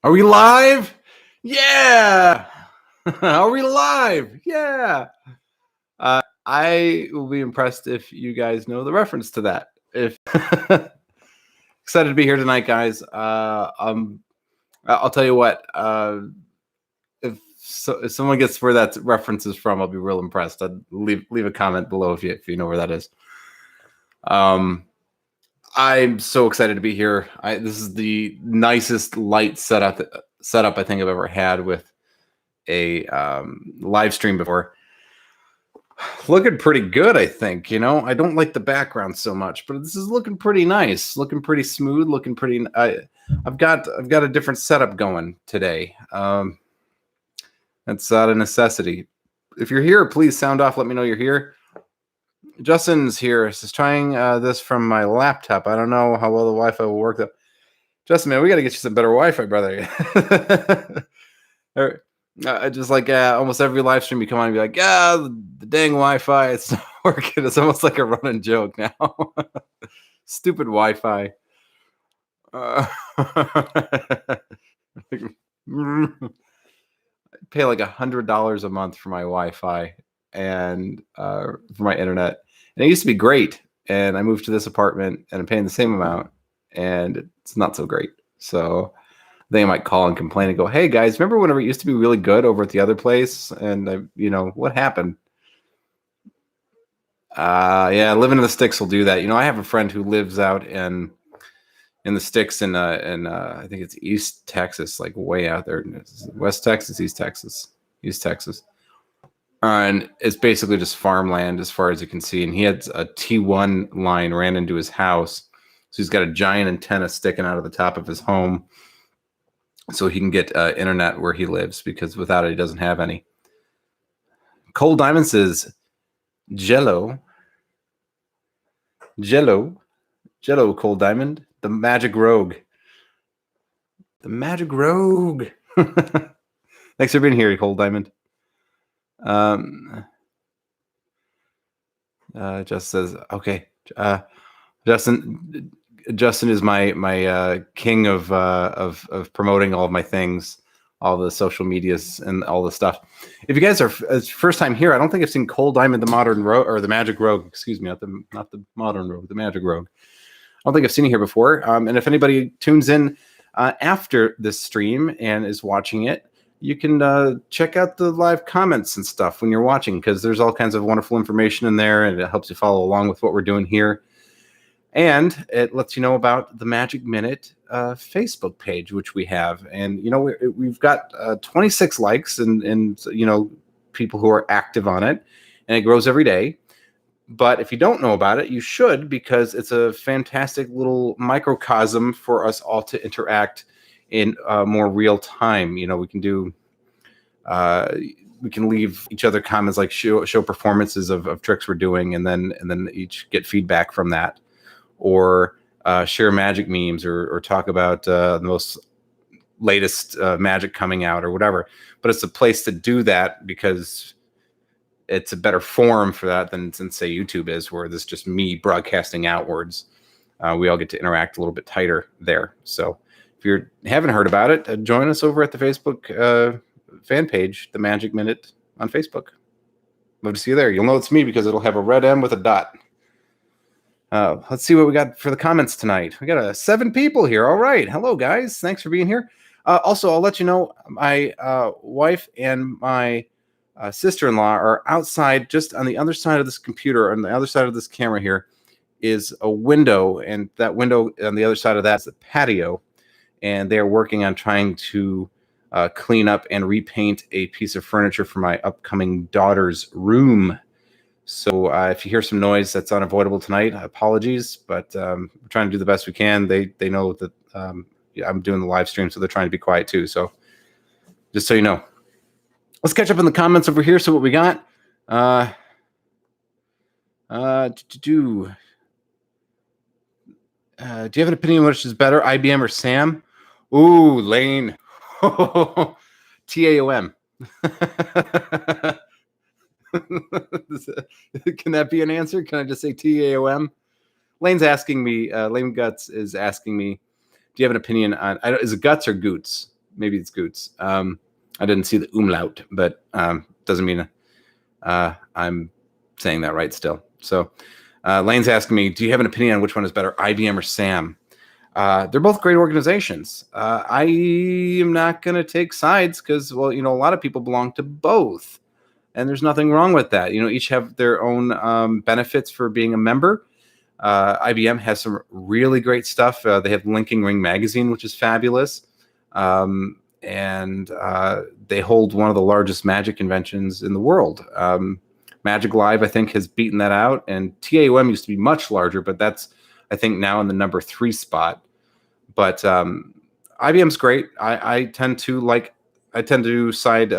Are we live? Yeah. Are we live? Yeah. I will be impressed if you guys know the reference to that. If excited to be here tonight, guys. I'll tell you what. If someone gets where that reference is from, I'll be real impressed. I'd leave a comment below if you know where that is. I'm so excited to be here. This is the nicest light setup I think I've ever had with a live stream before. Looking pretty good, I think. I don't like the background so much, but this is looking pretty nice, looking pretty smooth, looking pretty. I've got a different setup going today. That's out of necessity. If you're here, please sound off. Let me know you're here. Justin's here. He's trying this from my laptop. I don't know how well the Wi-Fi will work though. Justin, man, we got to get you some better Wi-Fi, brother. Just like almost every live stream you come on and be like, the dang Wi-Fi, it's not working. It's almost like a running joke now. Stupid Wi-Fi. I pay like $100 a month for my Wi-Fi and for my internet. And it used to be great. And I moved to this apartment and I'm paying the same amount and it's not so great. So they might call and complain and go, hey guys, remember whenever it used to be really good over at the other place? And what happened? Yeah, living in the sticks will do that. I have a friend who lives out in the sticks in I think it's East Texas, like way out there. West Texas, East Texas. And it's basically just farmland as far as you can see. And he had a T1 line ran into his house. So he's got a giant antenna sticking out of the top of his home so he can get internet where he lives, because without it, he doesn't have any. Cole Diamond says, Jello, Cole Diamond, the Magic Rogue. Thanks for being here, Cole Diamond. Just says, okay. Justin is my king of promoting all of my things, all the social medias and all the stuff. If you guys are first time here, I don't think I've seen Cole Diamond, the Modern Rogue, or the Magic Rogue. Excuse me, not the Modern Rogue, the Magic Rogue. I don't think I've seen it here before. And if anybody tunes in after this stream and is watching it, you can check out the live comments and stuff when you're watching, because there's all kinds of wonderful information in there, and it helps you follow along with what we're doing here. And it lets you know about the Magic Minute Facebook page, which we have. And, we've got 26 likes and people who are active on it, and it grows every day. But if you don't know about it, you should, because it's a fantastic little microcosm for us all to interact in more real time. We can do, we can leave each other comments, like show performances of tricks we're doing, and then each get feedback from that, or share magic memes, or talk about the most latest magic coming out or whatever. But it's a place to do that because it's a better forum for that than say YouTube is, where this is just me broadcasting outwards. We all get to interact a little bit tighter there. So if you haven't heard about it, join us over at the Facebook fan page, The Magic Minute on Facebook. Love to see you there. You'll know it's me because it'll have a red M with a dot. Let's see what we got for the comments tonight. We got 7 people here. All right. Hello, guys. Thanks for being here. Also, I'll let you know, my wife and my sister-in-law are outside, just on the other side of this computer, on the other side of this camera here is a window, and that window on the other side of that is the patio, and they are working on trying to clean up and repaint a piece of furniture for my upcoming daughter's room. So if you hear some noise, that's unavoidable tonight. Apologies, but we're trying to do the best we can. They know that I'm doing the live stream, so they're trying to be quiet too. So just so you know. Let's catch up in the comments over here. So what we got? Do you have an opinion which is better, IBM or SAM? Ooh, Lane. TAOM. Can that be an answer? Can I just say TAOM? Lane's asking me, Lane Guts is asking me, do you have an opinion on, is it Guts or Goots? Maybe it's Goots. I didn't see the umlaut, but doesn't mean I'm saying that right still. So Lane's asking me, do you have an opinion on which one is better, IBM or SAM? They're both great organizations. I am not going to take sides because, well, a lot of people belong to both. And there's nothing wrong with that. Each have their own benefits for being a member. IBM has some really great stuff. They have Linking Ring Magazine, which is fabulous. And they hold one of the largest Magic conventions in the world. Magic Live, I think, has beaten that out. And TAOM used to be much larger, but that's, I think, now in the number 3 spot. But IBM's great. I tend to side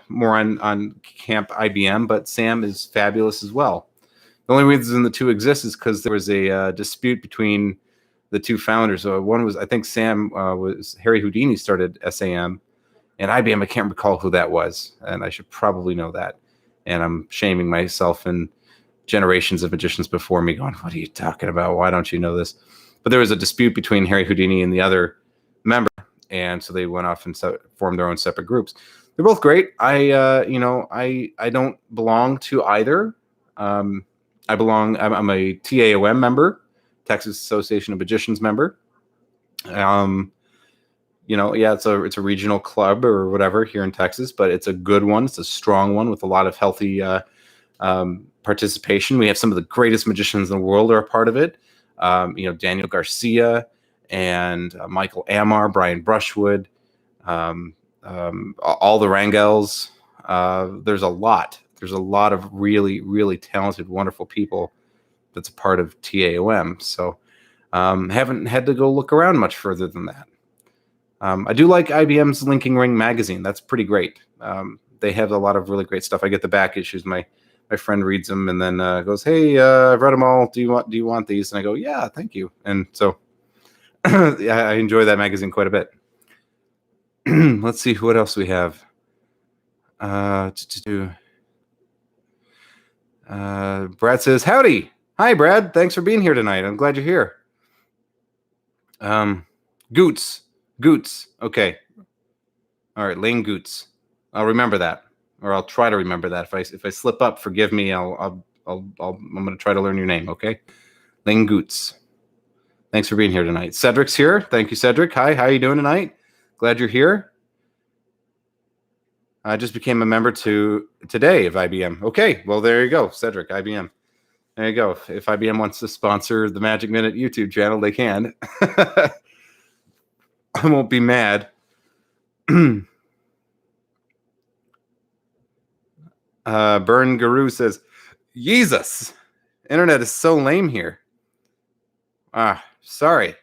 more on camp IBM, but SAM is fabulous as well. The only reason the two exist is because there was a dispute between the two founders. One was, I think SAM was Harry Houdini started SAM, and IBM, I can't recall who that was, and I should probably know that. And I'm shaming myself and generations of magicians before me going, what are you talking about? Why don't you know this? But there was a dispute between Harry Houdini and the other member, and so they went off and formed their own separate groups. They're both great. I don't belong to either. I'm a TAOM member, Texas Association of Magicians member. It's a regional club or whatever here in Texas, but it's a good one. It's a strong one with a lot of healthy participation. We have some of the greatest magicians in the world are a part of it. Daniel Garcia and Michael Amar, Brian Brushwood, all the Rangels. There's a lot. There's a lot of really, really talented, wonderful people that's a part of TAOM. So haven't had to go look around much further than that. I do like IBM's Linking Ring magazine. That's pretty great. They have a lot of really great stuff. I get the back issues. My friend reads them and then goes, "Hey, I've read them all. Do you want these?" And I go, "Yeah, thank you." And so I enjoy that magazine quite a bit. Let's see what else we have. Brad says, "Howdy, hi Brad. Thanks for being here tonight. I'm glad you're here." Goots. Okay. All right, Lane Goots. I'll remember that, or I'll try to remember that. If I slip up, forgive me. I'm going to try to learn your name. Okay, Lane Goots. Thanks for being here tonight. Cedric's here. Thank you, Cedric. Hi, how you doing tonight? Glad you're here. I just became a member today of IBM. Okay, well, there you go, Cedric, IBM. There you go. If IBM wants to sponsor the Magic Minute YouTube channel, they can. I won't be mad. Burn Guru says, Jesus, internet is so lame here. Sorry.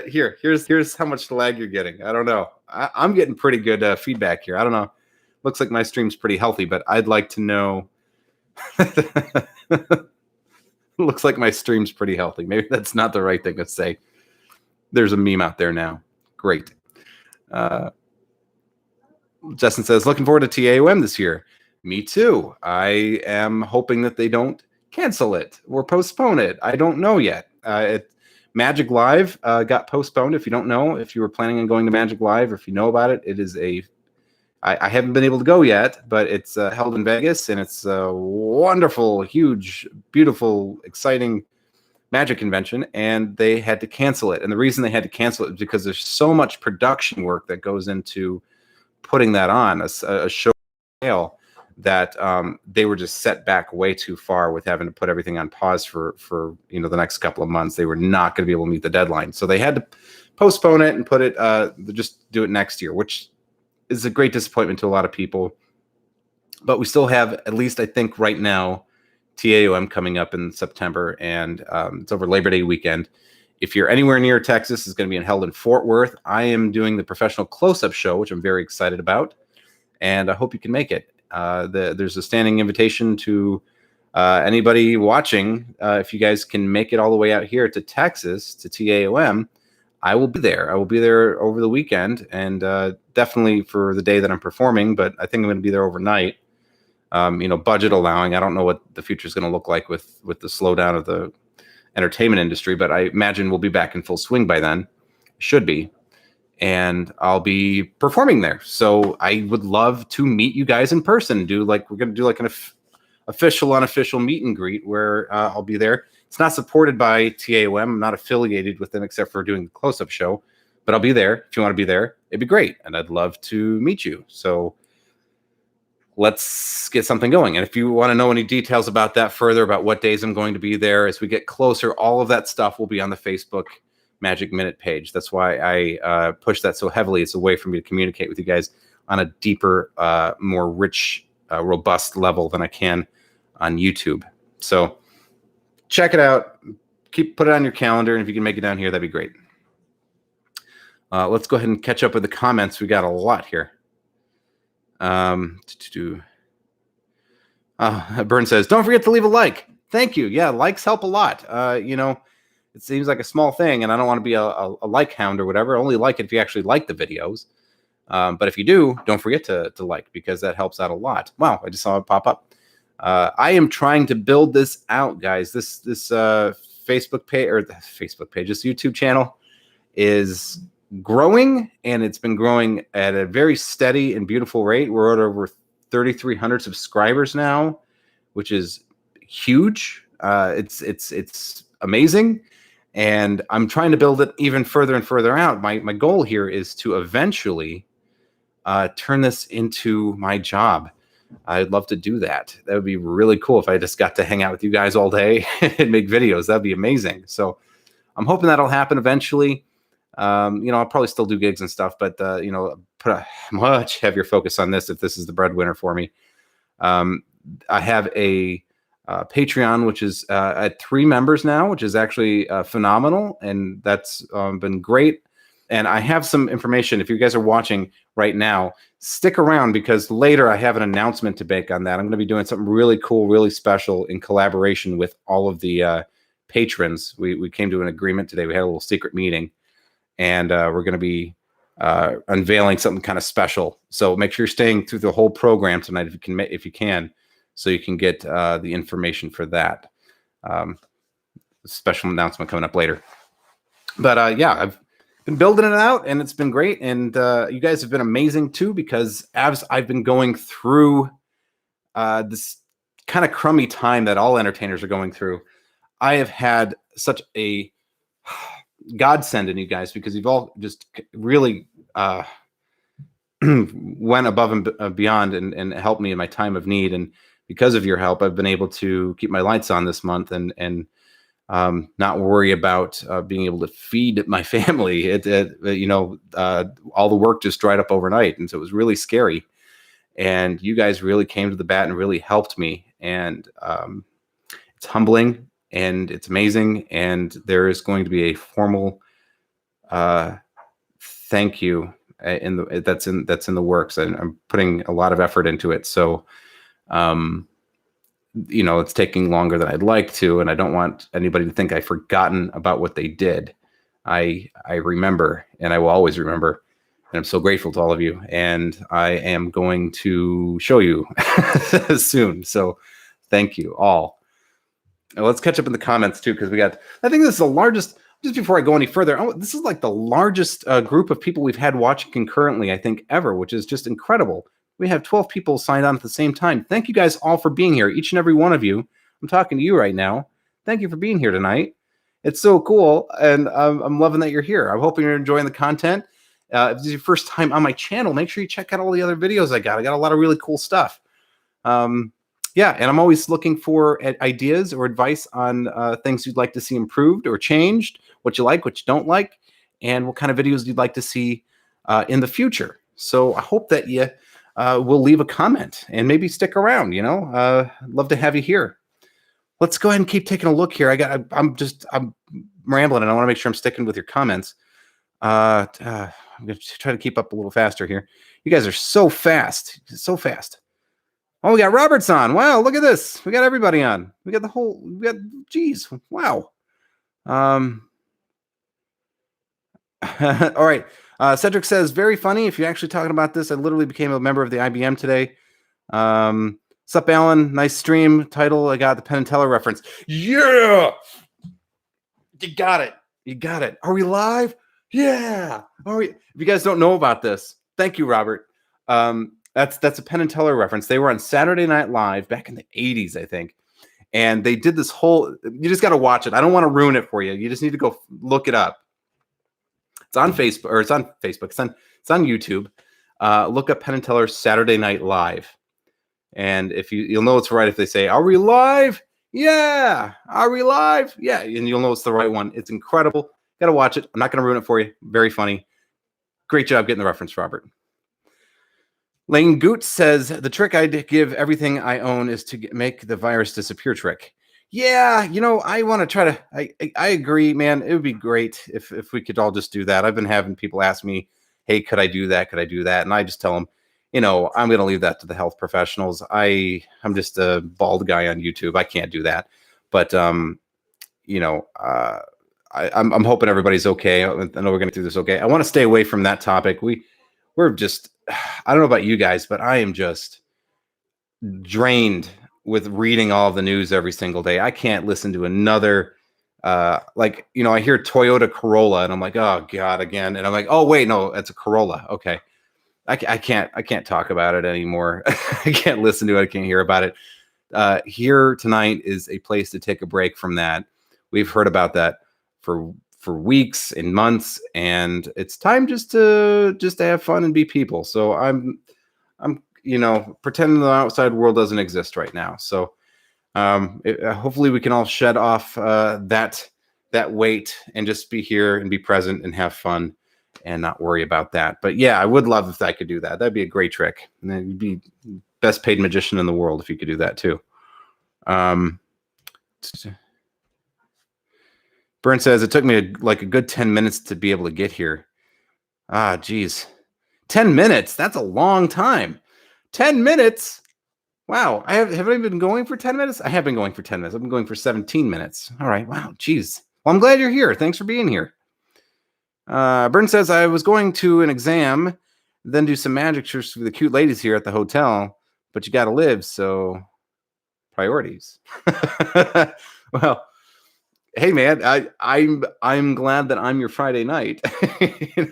Here's how much lag you're getting. I don't know. I'm getting pretty good feedback here. I don't know. Looks like my stream's pretty healthy, but I'd like to know. Looks like my stream's pretty healthy. Maybe that's not the right thing to say. There's a meme out there now. Great. Justin says, looking forward to TAOM this year. Me too. I am hoping that they don't cancel it or postpone it. I don't know yet. Magic Live got postponed. If you don't know, if you were planning on going to Magic Live, or if you know about it, it is I haven't been able to go yet, but it's held in Vegas, and it's a wonderful, huge, beautiful, exciting Magic convention, and they had to cancel it. And the reason they had to cancel it is because there's so much production work that goes into putting that on, a show scale, that they were just set back way too far with having to put everything on pause for the next couple of months. They were not going to be able to meet the deadline. So they had to postpone it and put it, just do it next year, which is a great disappointment to a lot of people. But we still have, at least I think right now, TAOM coming up in September, and it's over Labor Day weekend. If you're anywhere near Texas, it's going to be held in Fort Worth. I am doing the professional close-up show, which I'm very excited about, and I hope you can make it. There's a standing invitation to anybody watching. If you guys can make it all the way out here to Texas, to TAOM, I will be there. I will be there over the weekend, and definitely for the day that I'm performing, but I think I'm going to be there overnight. Budget allowing. I don't know what the future is going to look like with the slowdown of the entertainment industry, but I imagine we'll be back in full swing by then. Should be. and I'll be performing there. So I would love to meet you guys in person. We're going to do like an official, unofficial meet and greet where I'll be there. It's not supported by TAOM. I'm not affiliated with them except for doing the close-up show, but I'll be there. If you want to be there, it'd be great. And I'd love to meet you. So let's get something going. And if you want to know any details about that further, about what days I'm going to be there, as we get closer, all of that stuff will be on the Facebook Magic Minute page. That's why I push that so heavily. It's a way for me to communicate with you guys on a deeper, more rich, robust level than I can on YouTube. So check it out. Put it on your calendar, and if you can make it down here, that'd be great. Let's go ahead and catch up with the comments. We got a lot here. Burn says, don't forget to leave a like. Thank you. Yeah, likes help a lot. It seems like a small thing, and I don't want to be a like hound or whatever. Only like it if you actually like the videos. But if you do, don't forget to like, because that helps out a lot. Wow, I just saw it pop up. I am trying to build this out, guys. This Facebook page, or the Facebook page, this YouTube channel is growing, and it's been growing at a very steady and beautiful rate. We're at over 3,300 subscribers now, which is huge. It's amazing, and I'm trying to build it even further and further out. My goal here is to eventually turn this into my job. I'd love to do that. That would be really cool if I just got to hang out with you guys all day and make videos. That'd be amazing. So I'm hoping that'll happen eventually. I'll probably still do gigs and stuff, but put a much heavier focus on this if this is the breadwinner for me. I have a Patreon, which is at 3 members now, which is actually phenomenal, and that's been great. And I have some information. If you guys are watching right now, stick around, because later I have an announcement to make on that. I'm going to be doing something really cool, really special in collaboration with all of the patrons. We came to an agreement today. We had a little secret meeting, and we're going to be unveiling something kind of special. So make sure you're staying through the whole program tonight if you can, so you can get the information for that. Special announcement coming up later. But I've been building it out, and it's been great. And you guys have been amazing too, because as I've been going through this kind of crummy time that all entertainers are going through, I have had such a godsend in you guys, because you've all just really went above and beyond and helped me in my time of need. And because of your help, I've been able to keep my lights on this month and not worry about being able to feed my family. All the work just dried up overnight, and so it was really scary. And you guys really came to the bat and really helped me. And it's humbling, and it's amazing. And there is going to be a formal thank you that's in the works, and I'm putting a lot of effort into it. So it's taking longer than I'd like to, and I don't want anybody to think I've forgotten about what they did. I remember, and I will always remember, and I'm so grateful to all of you, and I am going to show you soon. So thank you all. Now let's catch up in the comments too, because I think this is the largest, just before I go any further, this is like the largest group of people we've had watching concurrently, I think, ever, which is just incredible. We have 12 people signed on at the same time. Thank you guys all for being here, each and every one of you. I'm talking to you right now. Thank you for being here tonight. It's so cool, and I'm loving that you're here. I'm hoping you're enjoying the content. If this is your first time on my channel, make sure you check out all the other videos I got. I got a lot of really cool stuff. And I'm always looking for ideas or advice on things you'd like to see improved or changed, what you like, what you don't like, and what kind of videos you'd like to see in the future. So I hope that you will leave a comment and maybe stick around. Love to have you here. Let's go ahead and keep taking a look here. I'm rambling, and I want to make sure I'm sticking with your comments. I'm going to try to keep up a little faster here. You guys are so fast. Oh, we got Roberts on. Wow, look at this. We got everybody on. Geez, wow. All right. Cedric says, very funny. If you're actually talking about this, I literally became a member of the IBM today. Sup, Alan? Nice stream. Title, I got the Penn and Teller reference. Yeah! You got it. Are we live? Yeah. Oh, if you guys don't know about this, thank you, Robert. That's a Penn and Teller reference. They were on Saturday Night Live back in the 80s, I think. And they did this whole, you just got to watch it. I don't want to ruin it for you. You just need to go look it up. It's on Facebook, or it's on Facebook. It's on YouTube. Look up Penn and Teller's Saturday Night Live. And if you'll know it's right if they say, "Are we live?" Yeah. Are we live? Yeah. And you'll know it's the right one. It's incredible. Got to watch it. I'm not going to ruin it for you. Very funny. Great job getting the reference, Robert. Lane Goot says, the trick I'd give everything I own is to make the virus disappear trick. Yeah, I want to try to, I agree, man. It would be great if we could all just do that. I've been having people ask me, hey, could I do that? Could I do that? And I just tell them, I'm going to leave that to the health professionals. I'm just a bald guy on YouTube. I can't do that. But, I'm hoping everybody's okay. I know we're going to do this okay. I want to stay away from that topic. We're just, I don't know about you guys, but I am just drained with reading all of the news every single day. I can't listen to another, I hear Toyota Corolla and I'm like, oh God, again. And I'm like, oh wait, no, it's a Corolla. Okay. I can't talk about it anymore. I can't listen to it. I can't hear about it. Here tonight is a place to take a break from that. We've heard about that for weeks and months, and it's time just to have fun and be people. So I'm pretending the outside world doesn't exist right now. So hopefully we can all shed off that weight and just be here and be present and have fun and not worry about that. But yeah, I would love if I could do that. That'd be a great trick. And then you'd be best paid magician in the world if you could do that too. Byrne says, it took me a good 10 minutes to be able to get here. Ah, geez. 10 minutes? That's a long time. 10 minutes? Wow. Have I been going for 10 minutes? I have been going for 10 minutes. I've been going for 17 minutes. All right. Wow. Geez. Well, I'm glad you're here. Thanks for being here. Byrne says, I was going to an exam, then do some magic tricks with the cute ladies here at the hotel, but you got to live, so priorities. Well, hey man, I'm glad that I'm your Friday night. Yeah,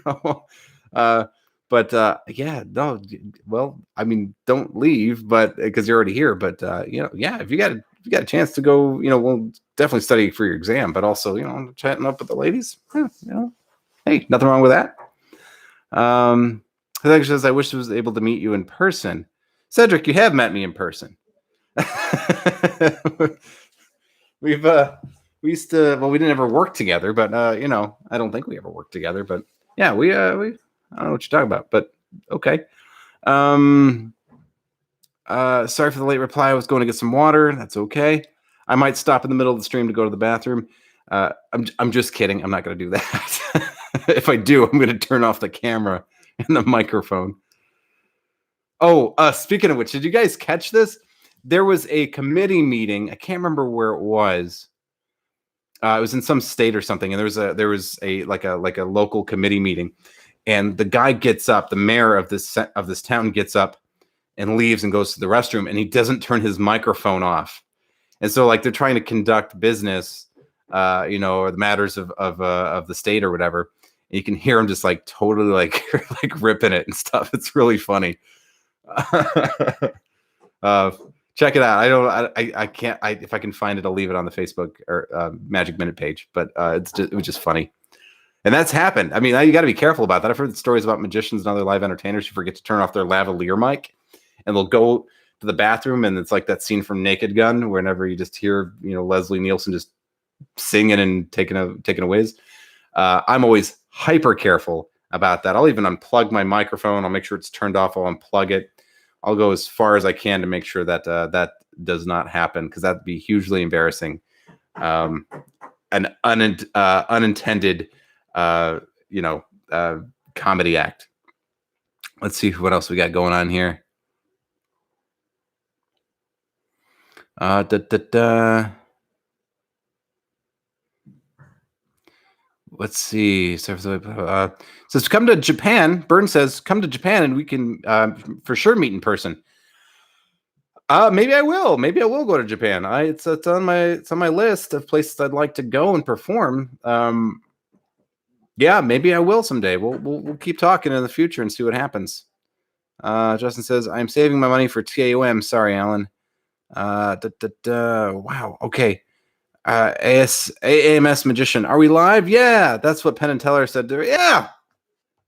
no, well, I mean, don't leave, but because you're already here. But yeah, if you got a chance to go, we'll definitely study for your exam, but also, chatting up with the ladies, hey, nothing wrong with that. Cedric says, I wish I was able to meet you in person. Cedric, you have met me in person. We used to, well, we didn't ever work together, but I don't think we ever worked together, but yeah, we I don't know what you're talking about, but okay. Sorry for the late reply. I was going to get some water. That's okay. I might stop in the middle of the stream to go to the bathroom. I'm just kidding. I'm not going to do that. If I do, I'm going to turn off the camera and the microphone. Oh, speaking of which, did you guys catch this? There was a committee meeting. I can't remember where it was. It was in some state or something, and there was a local committee meeting, and the guy gets up, the mayor of this town gets up and leaves and goes to the restroom, and he doesn't turn his microphone off, and so they're trying to conduct business, or the matters of the state or whatever. And you can hear him just totally ripping it and stuff. It's really funny. Check it out. I can't. If I can find it, I'll leave it on the Facebook or Magic Minute page. But it was just funny, and that's happened. I mean, you got to be careful about that. I've heard stories about magicians and other live entertainers who forget to turn off their lavalier mic, and they'll go to the bathroom, and it's like that scene from Naked Gun, whenever you just hear Leslie Nielsen just singing and taking a whiz. I'm always hyper careful about that. I'll even unplug my microphone. I'll make sure it's turned off. I'll unplug it. I'll go as far as I can to make sure that that does not happen, because that'd be hugely embarrassing. An unintended, comedy act. Let's see what else we got going on here. Let's see. Says come to Japan. Byrne says come to Japan and we can for sure meet in person. Maybe I will. Maybe I will go to Japan. It's on my list of places I'd like to go and perform. Yeah, maybe I will someday. We'll keep talking in the future and see what happens. Justin says, I'm saving my money for TAOM. Sorry, Alan. Wow. Okay. AMS Magician. Are we live? Yeah. That's what Penn and Teller said. Yeah.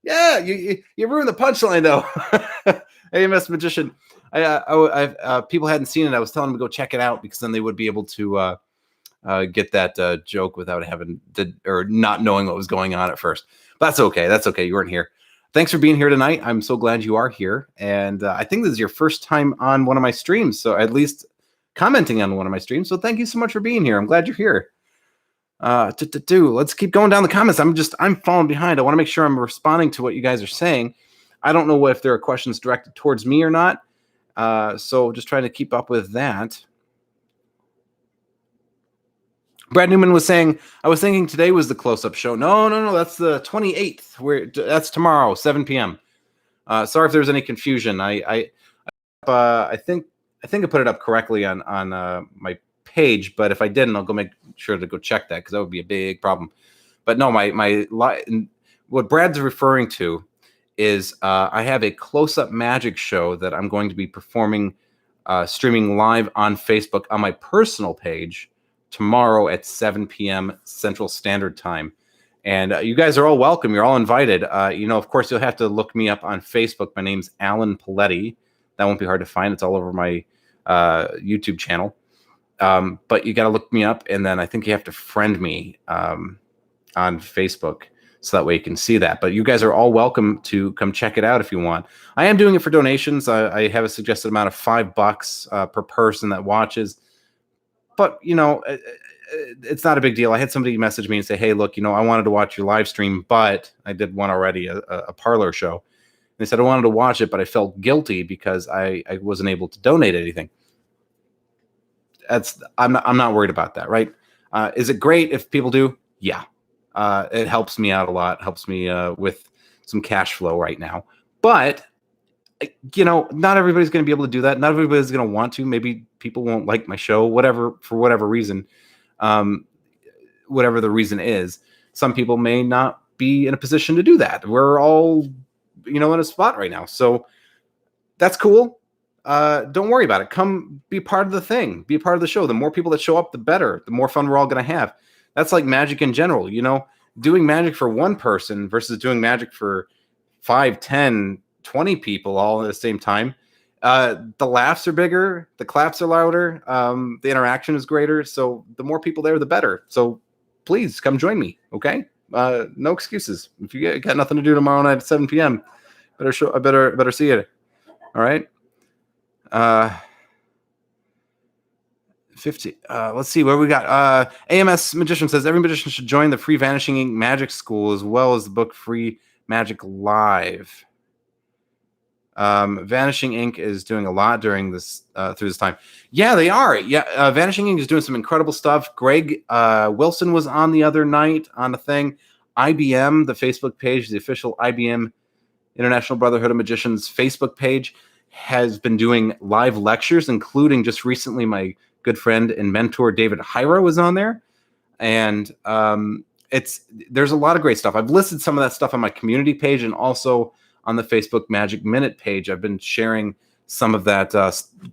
Yeah. You ruined the punchline, though. AMS Magician. People hadn't seen it. I was telling them to go check it out because then they would be able to get that joke without having to, or not knowing what was going on at first. But that's okay. That's okay. You weren't here. Thanks for being here tonight. I'm so glad you are here. And I think this is your first time on one of my streams. So at least commenting on one of my streams. So thank you so much for being here. I'm glad you're here. Let's keep going down the comments. I'm falling behind. I want to make sure I'm responding to what you guys are saying. I don't know if there are questions directed towards me or not. So just trying to keep up with that. Brad Newman was saying, I was thinking today was the close-up show. No. That's the 28th. That's tomorrow, 7 p.m. Sorry if there's any confusion. I think I put it up correctly on my page, but if I didn't, I'll go make sure to go check that because that would be a big problem. But no, what Brad's referring to is I have a close-up magic show that I'm going to be performing, streaming live on Facebook on my personal page tomorrow at 7 p.m. Central Standard Time. And you guys are all welcome. You're all invited. Of course, you'll have to look me up on Facebook. My name's Alan Paletti. That won't be hard to find. It's all over my YouTube channel. But you got to look me up. And then I think you have to friend me on Facebook. So that way you can see that. But you guys are all welcome to come check it out if you want. I am doing it for donations. I have a suggested amount of $5 per person that watches. But, it's not a big deal. I had somebody message me and say, hey, look, I wanted to watch your live stream, but I did one already, a parlor show. And they said I wanted to watch it, but I felt guilty because I wasn't able to donate anything. I'm not worried about that, right? Is it great if people do? Yeah. It helps me out a lot. Helps me with some cash flow right now. But not everybody's going to be able to do that. Not everybody's going to want to. Maybe people won't like my show, for whatever reason, whatever the reason is. Some people may not be in a position to do that. We're all, in a spot right now. So that's cool. Don't worry about it. Come be part of the thing. Be a part of the show. The more people that show up, the better. The more fun we're all going to have. That's like magic in general. Doing magic for one person versus doing magic for 5, 10, 20 people all at the same time. The laughs are bigger, the claps are louder, the interaction is greater. So the more people there, the better. So please come join me. Okay. No excuses. If you got nothing to do tomorrow night at 7 p.m., better see it. All right. 50. Let's see where we got. AMS Magician says every magician should join the free Vanishing Ink Magic School as well as the book Free Magic Live. Vanishing Ink is doing a lot during this through this time. Yeah, they are. Yeah, Vanishing Ink is doing some incredible stuff. Greg Wilson was on the other night on a thing. IBM, the Facebook page, the official IBM International Brotherhood of Magicians Facebook page, has been doing live lectures, including just recently my good friend and mentor David Hyra was on there. And there's a lot of great stuff. I've listed some of that stuff on my community page and also on the Facebook Magic Minute page. I've been sharing some of that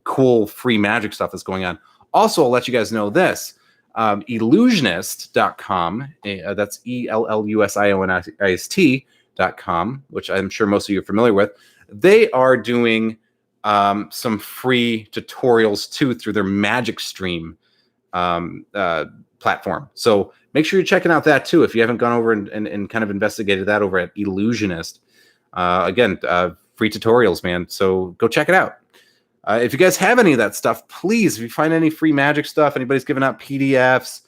cool free magic stuff that's going on. Also, I'll let you guys know this. Ellusionist.com, that's ELLUSIONIST.com, which I'm sure most of you are familiar with. They are doing some free tutorials too through their Magic Stream platform. So make sure you're checking out that too if you haven't gone over and kind of investigated that over at Ellusionist. Again, free tutorials, man. So go check it out. If you guys have any of that stuff, please, if you find any free magic stuff, anybody's giving out PDFs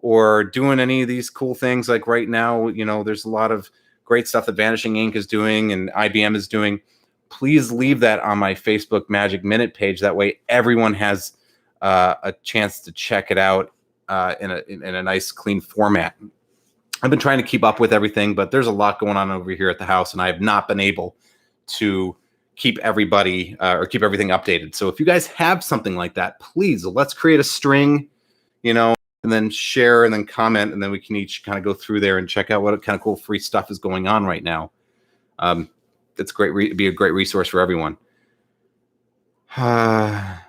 or doing any of these cool things, like right now, there's a lot of great stuff that Vanishing Ink is doing and IBM is doing. Please leave that on my Facebook Magic Minute page. That way everyone has a chance to check it out in a nice, clean format. I've been trying to keep up with everything, but there's a lot going on over here at the house, and I have not been able to keep everybody or keep everything updated. So if you guys have something like that, please, let's create a string, and then share and then comment, and then we can each kind of go through there and check out what kind of cool free stuff is going on right now. It's great. Be a great resource for everyone. Let's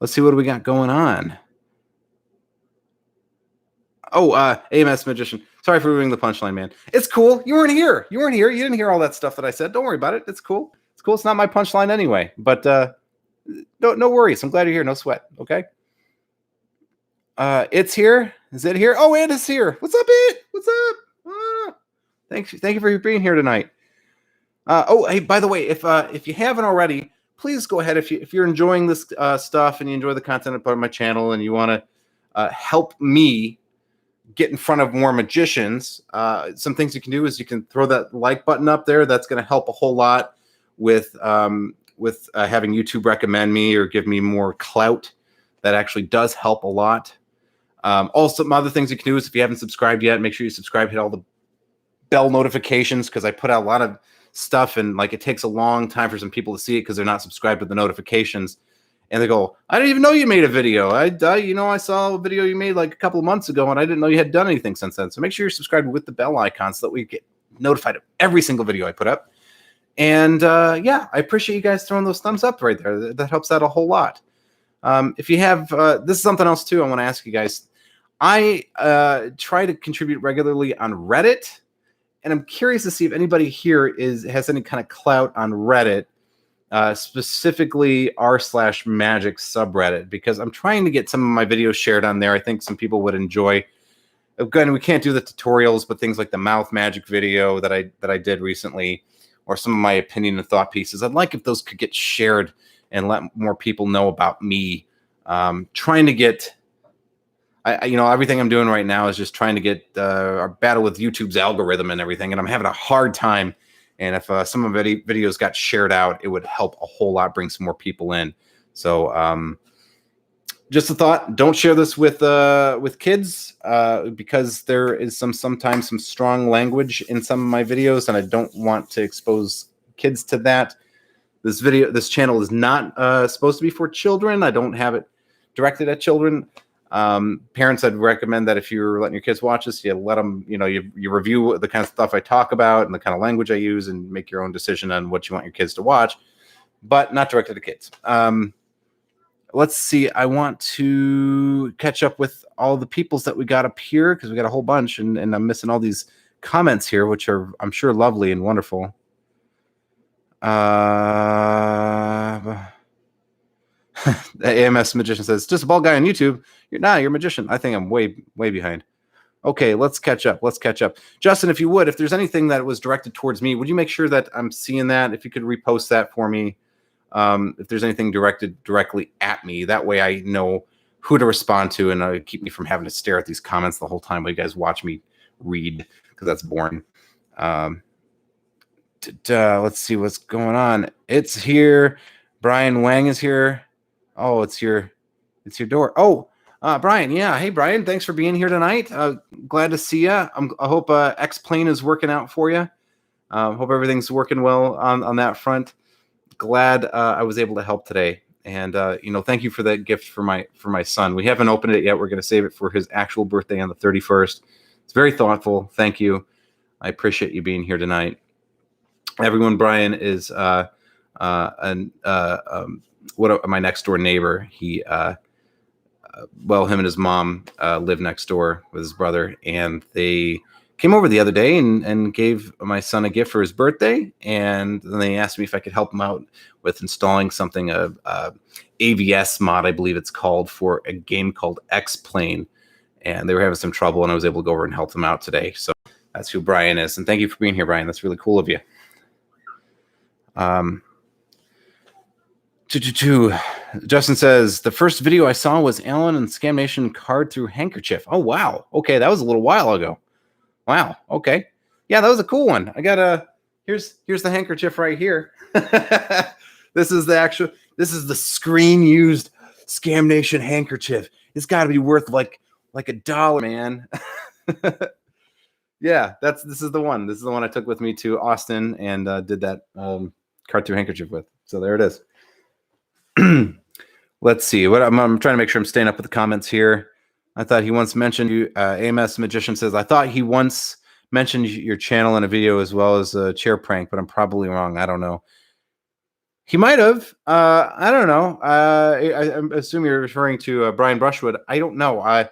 see what do we got going on. Oh, AMS Magician. Sorry for ruining the punchline, man. It's cool. You weren't here. You didn't hear all that stuff that I said. Don't worry about it. It's cool. It's cool. It's not my punchline anyway. But no worries. I'm glad you're here. No sweat. Okay. It's here. Is it here? Oh, it's here. What's up, It? What's up? Thank you for being here tonight. Hey, by the way, if you haven't already, please go ahead. If you're enjoying this stuff and you enjoy the content I put on my channel and you want to help me get in front of more magicians, some things you can do is you can throw that like button up there. That's going to help a whole lot with having YouTube recommend me or give me more clout. That actually does help a lot. Also, some other things you can do is if you haven't subscribed yet, make sure you subscribe, hit all the bell notifications, because I put out a lot of stuff and like it takes a long time for some people to see it because they're not subscribed to the notifications. And they go, I didn't even know you made a video. I saw a video you made like a couple of months ago and I didn't know you had done anything since then. So make sure you're subscribed with the bell icon so that we get notified of every single video I put up. And yeah, I appreciate you guys throwing those thumbs up right there. That helps out a whole lot. If you have, this is something else too I want to ask you guys. I try to contribute regularly on Reddit, and I'm curious to see if anybody here has any kind of clout on Reddit, specifically r/magic subreddit, because I'm trying to get some of my videos shared on there. I think some people would enjoy. Again, we can't do the tutorials, but things like the mouth magic video that I did recently, or some of my opinion and thought pieces, I'd like if those could get shared and let more people know about me. Trying to get, everything I'm doing right now is just trying to get our battle with YouTube's algorithm and everything, and I'm having a hard time. And if some of the videos got shared out, it would help a whole lot, bring some more people in. So just a thought: don't share this with kids because there is sometimes some strong language in some of my videos, and I don't want to expose kids to that. This channel is not supposed to be for children. I don't have it directed at children. Parents, I'd recommend that if you're letting your kids watch this, you let them, you review the kind of stuff I talk about and the kind of language I use and make your own decision on what you want your kids to watch, but not directed to kids. Let's see. I want to catch up with all the peoples that we got up here because we got a whole bunch, and I'm missing all these comments here, which are, I'm sure, lovely and wonderful. The AMS Magician says, just a bald guy on YouTube. You're a magician. I think I'm way behind. Okay, let's catch up. Justin, if you would, if there's anything that was directed towards me, would you make sure that I'm seeing that? If you could repost that for me. If there's anything directed directly at me, that way I know who to respond to, and keep me from having to stare at these comments the whole time while you guys watch me read, because that's boring. Let's see what's going on. It's here. Brian Wang is here. Oh, it's your door. Oh, Brian. Yeah. Hey, Brian. Thanks for being here tonight. Glad to see you. I hope X-Plane is working out for you. Hope everything's working well on that front. Glad I was able to help today. And thank you for that gift for my son. We haven't opened it yet. We're going to save it for his actual birthday on the 31st. It's very thoughtful. Thank you. I appreciate you being here tonight. Everyone, Brian is my next door neighbor. He him and his mom live next door with his brother, and they came over the other day and gave my son a gift for his birthday. And then they asked me if I could help him out with installing something, a AVS mod, I believe it's called, for a game called X-Plane. And they were having some trouble, and I was able to go over and help them out today. So that's who Brian is. And thank you for being here, Brian. That's really cool of you. Justin says, the first video I saw was Alan and Scam Nation card through handkerchief. Oh, wow. Okay, that was a little while ago. Wow. Okay. Yeah, that was a cool one. I got here's the handkerchief right here. This is the screen used Scam Nation handkerchief. It's got to be worth like $1, man. Yeah, this is the one. This is the one I took with me to Austin and did that card through handkerchief with. So there it is. Let's see. What I'm trying to make sure I'm staying up with the comments here. I thought he once mentioned you. AMS Magician says, I thought he once mentioned your channel in a video as well as a chair prank, but I'm probably wrong. I don't know. He might have. I don't know. I assume you're referring to Brian Brushwood. I don't know. I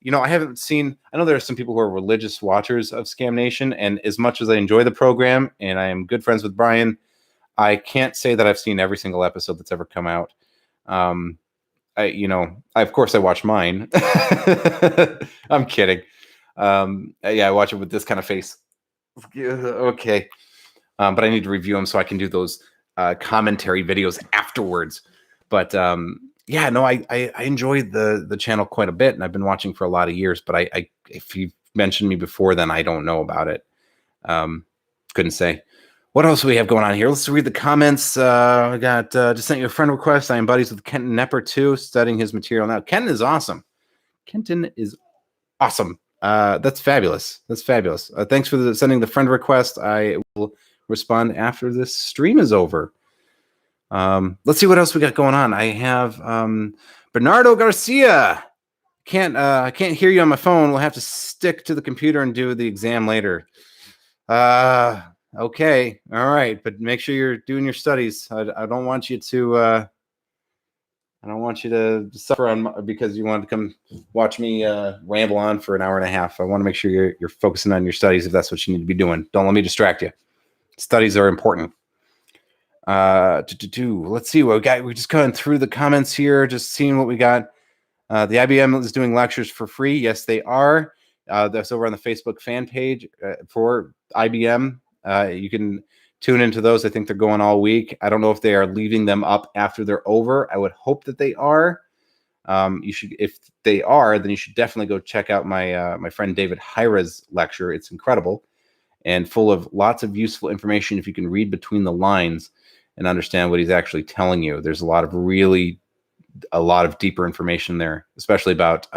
haven't seen. I know there are some people who are religious watchers of Scam Nation, and as much as I enjoy the program and I am good friends with Brian, I can't say that I've seen every single episode that's ever come out. Of course I watch mine. I'm kidding. I watch it with this kind of face. Okay. But I need to review them so I can do those commentary videos afterwards. But I enjoyed the channel quite a bit, and I've been watching for a lot of years. But I if you mentioned me before, then I don't know about it. Couldn't say. What else do we have going on here? Let's read the comments. I got just sent you a friend request. I am buddies with Kenton Nepper too, studying his material now. Kenton is awesome. Kenton is awesome. That's fabulous. That's fabulous. Thanks for sending the friend request. I will respond after this stream is over. Let's see what else we got going on. I have Bernardo Garcia. I can't hear you on my phone. We'll have to stick to the computer and do the exam later. Okay, all right, but make sure you're doing your studies. I don't want you to. I don't want you to suffer because you want to come watch me ramble on for an hour and a half. I want to make sure you're focusing on your studies if that's what you need to be doing. Don't let me distract you. Studies are important. Let's see what we got. We're just going through the comments here, just seeing what we got. The IBM is doing lectures for free. Yes, they are. That's over on the Facebook fan page for IBM. You can tune into those. I think they're going all week. I don't know if they are leaving them up after they're over. I would hope that they are. You should, if they are, then you should definitely go check out my friend David Hyra's lecture. It's incredible and full of lots of useful information if you can read between the lines and understand what he's actually telling you. There's a lot of deeper information there, especially about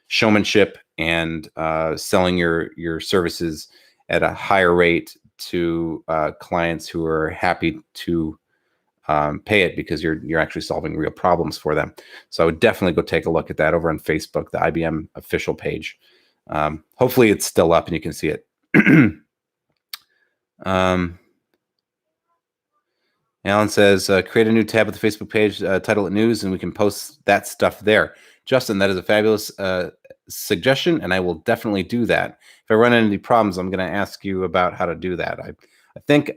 showmanship and selling your services at a higher rate to clients who are happy to pay it because you're actually solving real problems for them. So I would definitely go take a look at that over on Facebook, the IBM official page. Hopefully it's still up and you can see it. Alan says, create a new tab with the Facebook page, title it news, and we can post that stuff there. Justin, that is a fabulous suggestion, and I will definitely do that. If I run into any problems, I'm going to ask you about how to do that. I think,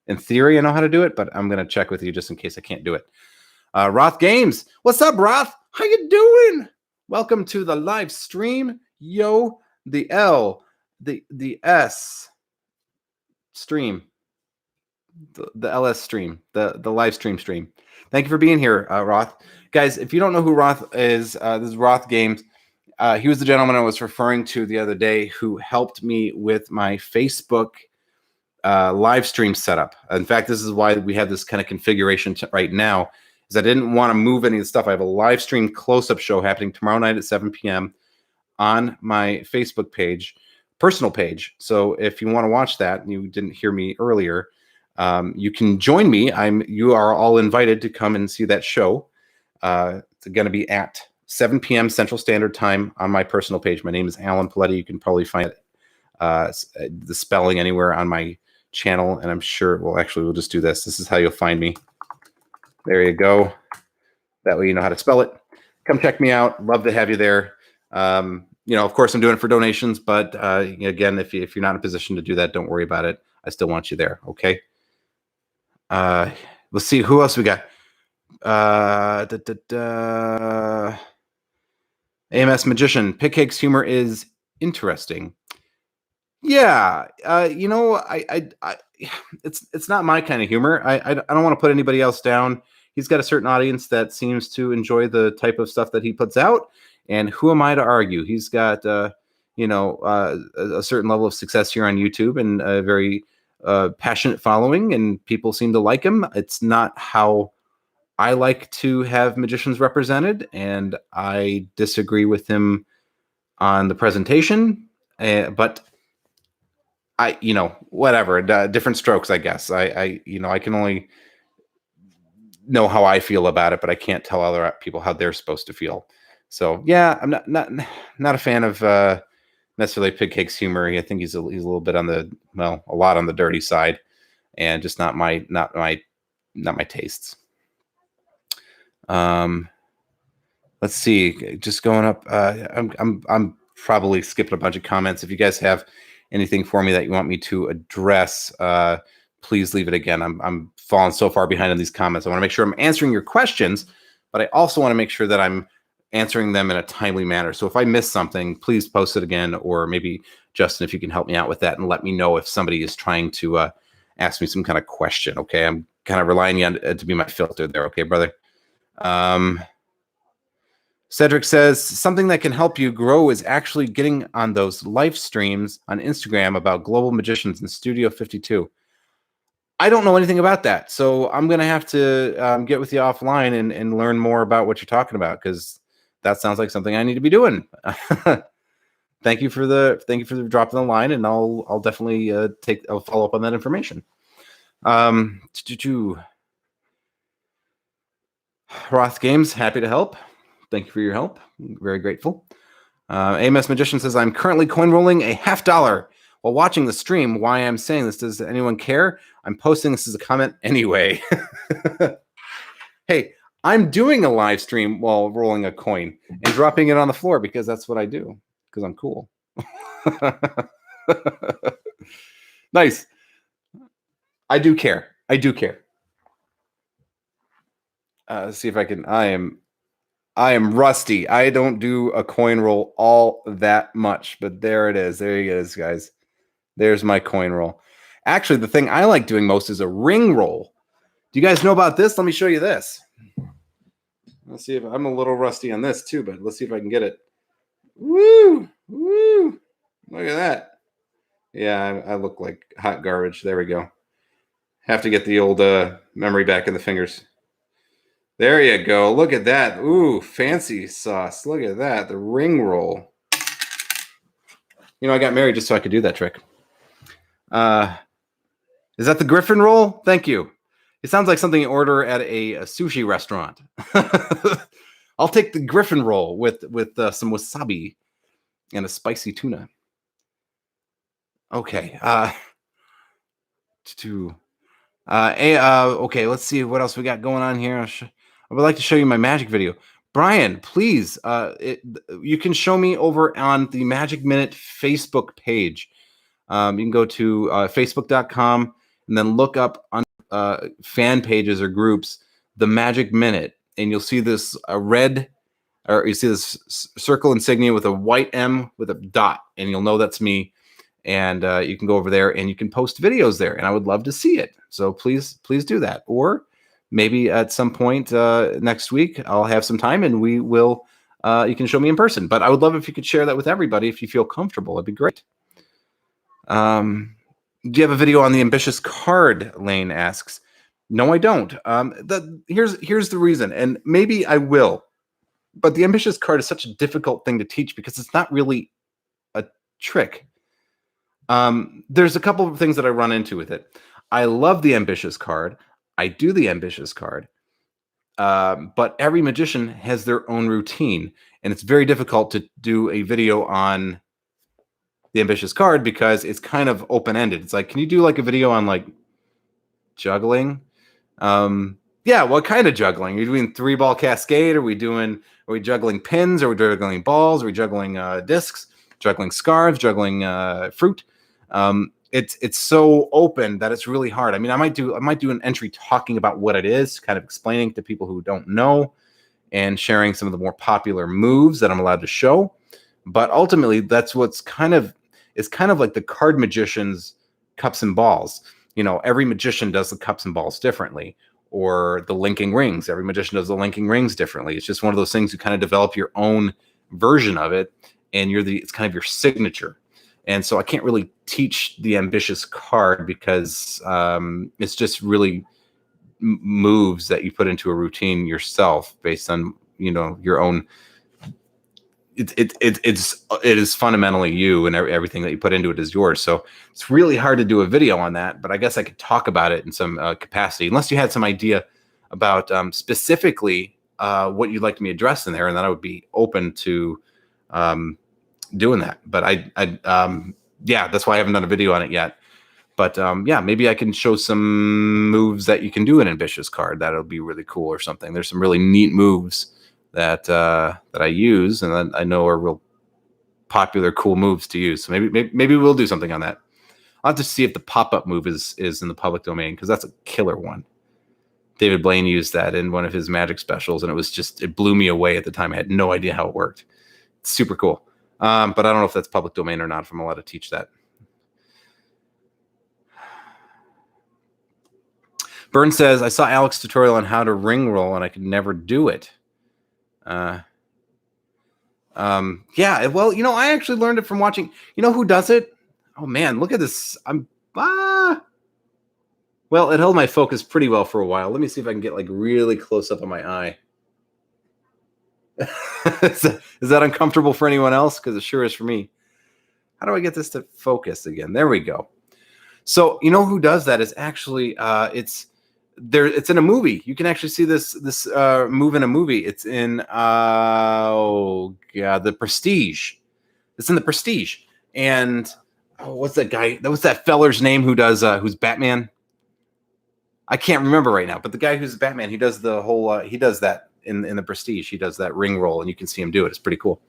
in theory, I know how to do it, but I'm going to check with you just in case I can't do it. Roth Games. What's up, Roth? How you doing? Welcome to the live stream. Yo, the L, the S stream. The LS stream, the live stream. Thank you for being here, Roth. Guys, if you don't know who Roth is, this is Roth Games. He was the gentleman I was referring to the other day who helped me with my Facebook live stream setup. In fact, this is why we have this kind of configuration right now, is I didn't want to move any of the stuff. I have a live stream close-up show happening tomorrow night at 7 p.m. on my Facebook page, personal page. So if you want to watch that and you didn't hear me earlier, you can join me. You are all invited to come and see that show. It's going to be at 7 p.m. Central Standard Time on my personal page. My name is Alan Paletti. You can probably find the spelling anywhere on my channel, and I'm sure, well, actually, we'll just do this. This is how you'll find me. There you go. That way you know how to spell it. Come check me out. Love to have you there. Of course, I'm doing it for donations, but again, if you're not in a position to do that, don't worry about it. I still want you there, okay? Let's see who else we got. AMS Magician. Pickcake's humor is interesting. Yeah, it's not my kind of humor. I don't want to put anybody else down. He's got a certain audience that seems to enjoy the type of stuff that he puts out, and who am I to argue? He's got a certain level of success here on YouTube and a very passionate following, and people seem to like him. It's not how I like to have magicians represented, and I disagree with him on the presentation, but whatever, different strokes, I guess. I can only know how I feel about it, but I can't tell other people how they're supposed to feel. So yeah, I'm not a fan of necessarily Pig Cake's humor. I think he's a little bit on the, well, a lot on the dirty side, and just not my tastes. Let's see, just going up. I'm probably skipping a bunch of comments. If you guys have anything for me that you want me to address, please leave it. Again, I'm falling so far behind in these comments. I want to make sure I'm answering your questions, but I also want to make sure that I'm answering them in a timely manner. So if I miss something, please post it again, or maybe Justin, if you can help me out with that and let me know if somebody is trying to ask me some kind of question. Okay, I'm kind of relying on to be my filter there. Okay, brother. Cedric says, something that can help you grow is actually getting on those live streams on Instagram about global magicians in Studio 52. I don't know anything about that, so I'm going to have to get with you offline and learn more about what you're talking about, because that sounds like something I need to be doing. Thank you for the drop in the line, and I'll definitely I'll follow up on that information. Roth Games, happy to help. Thank you for your help. Very grateful. AMS Magician says, I'm currently coin rolling a $50 while watching the stream. Why I'm saying this, does anyone care? I'm posting this as a comment anyway. Hey, I'm doing a live stream while rolling a coin and dropping it on the floor because that's what I do, because I'm cool. Nice. I do care. See if I can. I am rusty. I don't do a coin roll all that much, but there it is. There it is, guys. There's my coin roll. Actually, the thing I like doing most is a ring roll. Do you guys know about this? Let me show you this. Let's see if I'm a little rusty on this too, but let's see if I can get it. Woo! Woo! Look at that. Yeah, I look like hot garbage. There we go. Have to get the old memory back in the fingers. There you go. Look at that. Ooh, fancy sauce. Look at that. The ring roll. You know, I got married just so I could do that trick. Is that the Griffin roll? Thank you. It sounds like something you order at a sushi restaurant. I'll take the Griffin roll with some wasabi and a spicy tuna. Okay. Okay, let's see what else we got going on here. I would like to show you my magic video. Brian, please, you can show me over on the Magic Minute Facebook page. You can go to facebook.com and then look up on fan pages or groups, the Magic Minute, and you'll see this you see this circle insignia with a white M with a dot, and you'll know that's me. And you can go over there and you can post videos there, and I would love to see it. So please do that. Or maybe at some point next week, I'll have some time and we will. You can show me in person. But I would love if you could share that with everybody if you feel comfortable. It'd be great. Do you have a video on the ambitious card? Lane asks. No, I don't. Here's the reason, and maybe I will. But the ambitious card is such a difficult thing to teach because it's not really a trick. There's a couple of things that I run into with it. I love the ambitious card. I do the ambitious card. But every magician has their own routine, and it's very difficult to do a video on the ambitious card because it's kind of open-ended. It's like, can you do like a video on like juggling? Yeah, what kind of juggling? Are you doing 3-ball cascade? Are we juggling pins? Are we juggling balls? Are we juggling discs? Juggling scarves? Juggling fruit? It's so open that it's really hard. I mean, I might do an entry talking about what it is, kind of explaining to people who don't know, and sharing some of the more popular moves that I'm allowed to show. But ultimately, that's what's kind of like the card magician's cups and balls. You know, every magician does the cups and balls differently, or the linking rings. Every magician does the linking rings differently. It's just one of those things you kind of develop your own version of it, and it's kind of your signature. And so I can't really teach the ambitious card because it's just really moves that you put into a routine yourself based on, you know, your own. It is fundamentally you, and everything that you put into it is yours. So it's really hard to do a video on that, but I guess I could talk about it in some capacity, unless you had some idea about specifically what you'd like me to address in there, and then I would be open to doing that. But yeah, that's why I haven't done a video on it yet. But yeah, maybe I can show some moves that you can do in Ambitious Card. That'll be really cool or something. There's some really neat moves that I use and that I know are real popular, cool moves to use. So maybe we'll do something on that. I'll have to see if the pop-up move is in the public domain, because that's a killer one. David Blaine used that in one of his Magic specials, and it blew me away at the time. I had no idea how it worked. It's super cool. But I don't know if that's public domain or not, if I'm allowed to teach that. Burn says, I saw Alex's tutorial on how to ring roll, and I could never do it. Yeah, well, I actually learned it from watching. You know who does it? Oh, man, look at this. Well, it held my focus pretty well for a while. Let me see if I can get like really close up on my eye. Is that uncomfortable for anyone else? Because it sure is for me. How do I get this to focus again? There we go. So you know who does that is actually it's in a movie. You can actually see this move in a movie. It's in The Prestige. It's in The Prestige. And what's that guy? What's that feller's name who does who's Batman? I can't remember right now, but the guy who's Batman, he does the whole he does that in The Prestige. He does that ring roll, and you can see him do it. It's pretty cool.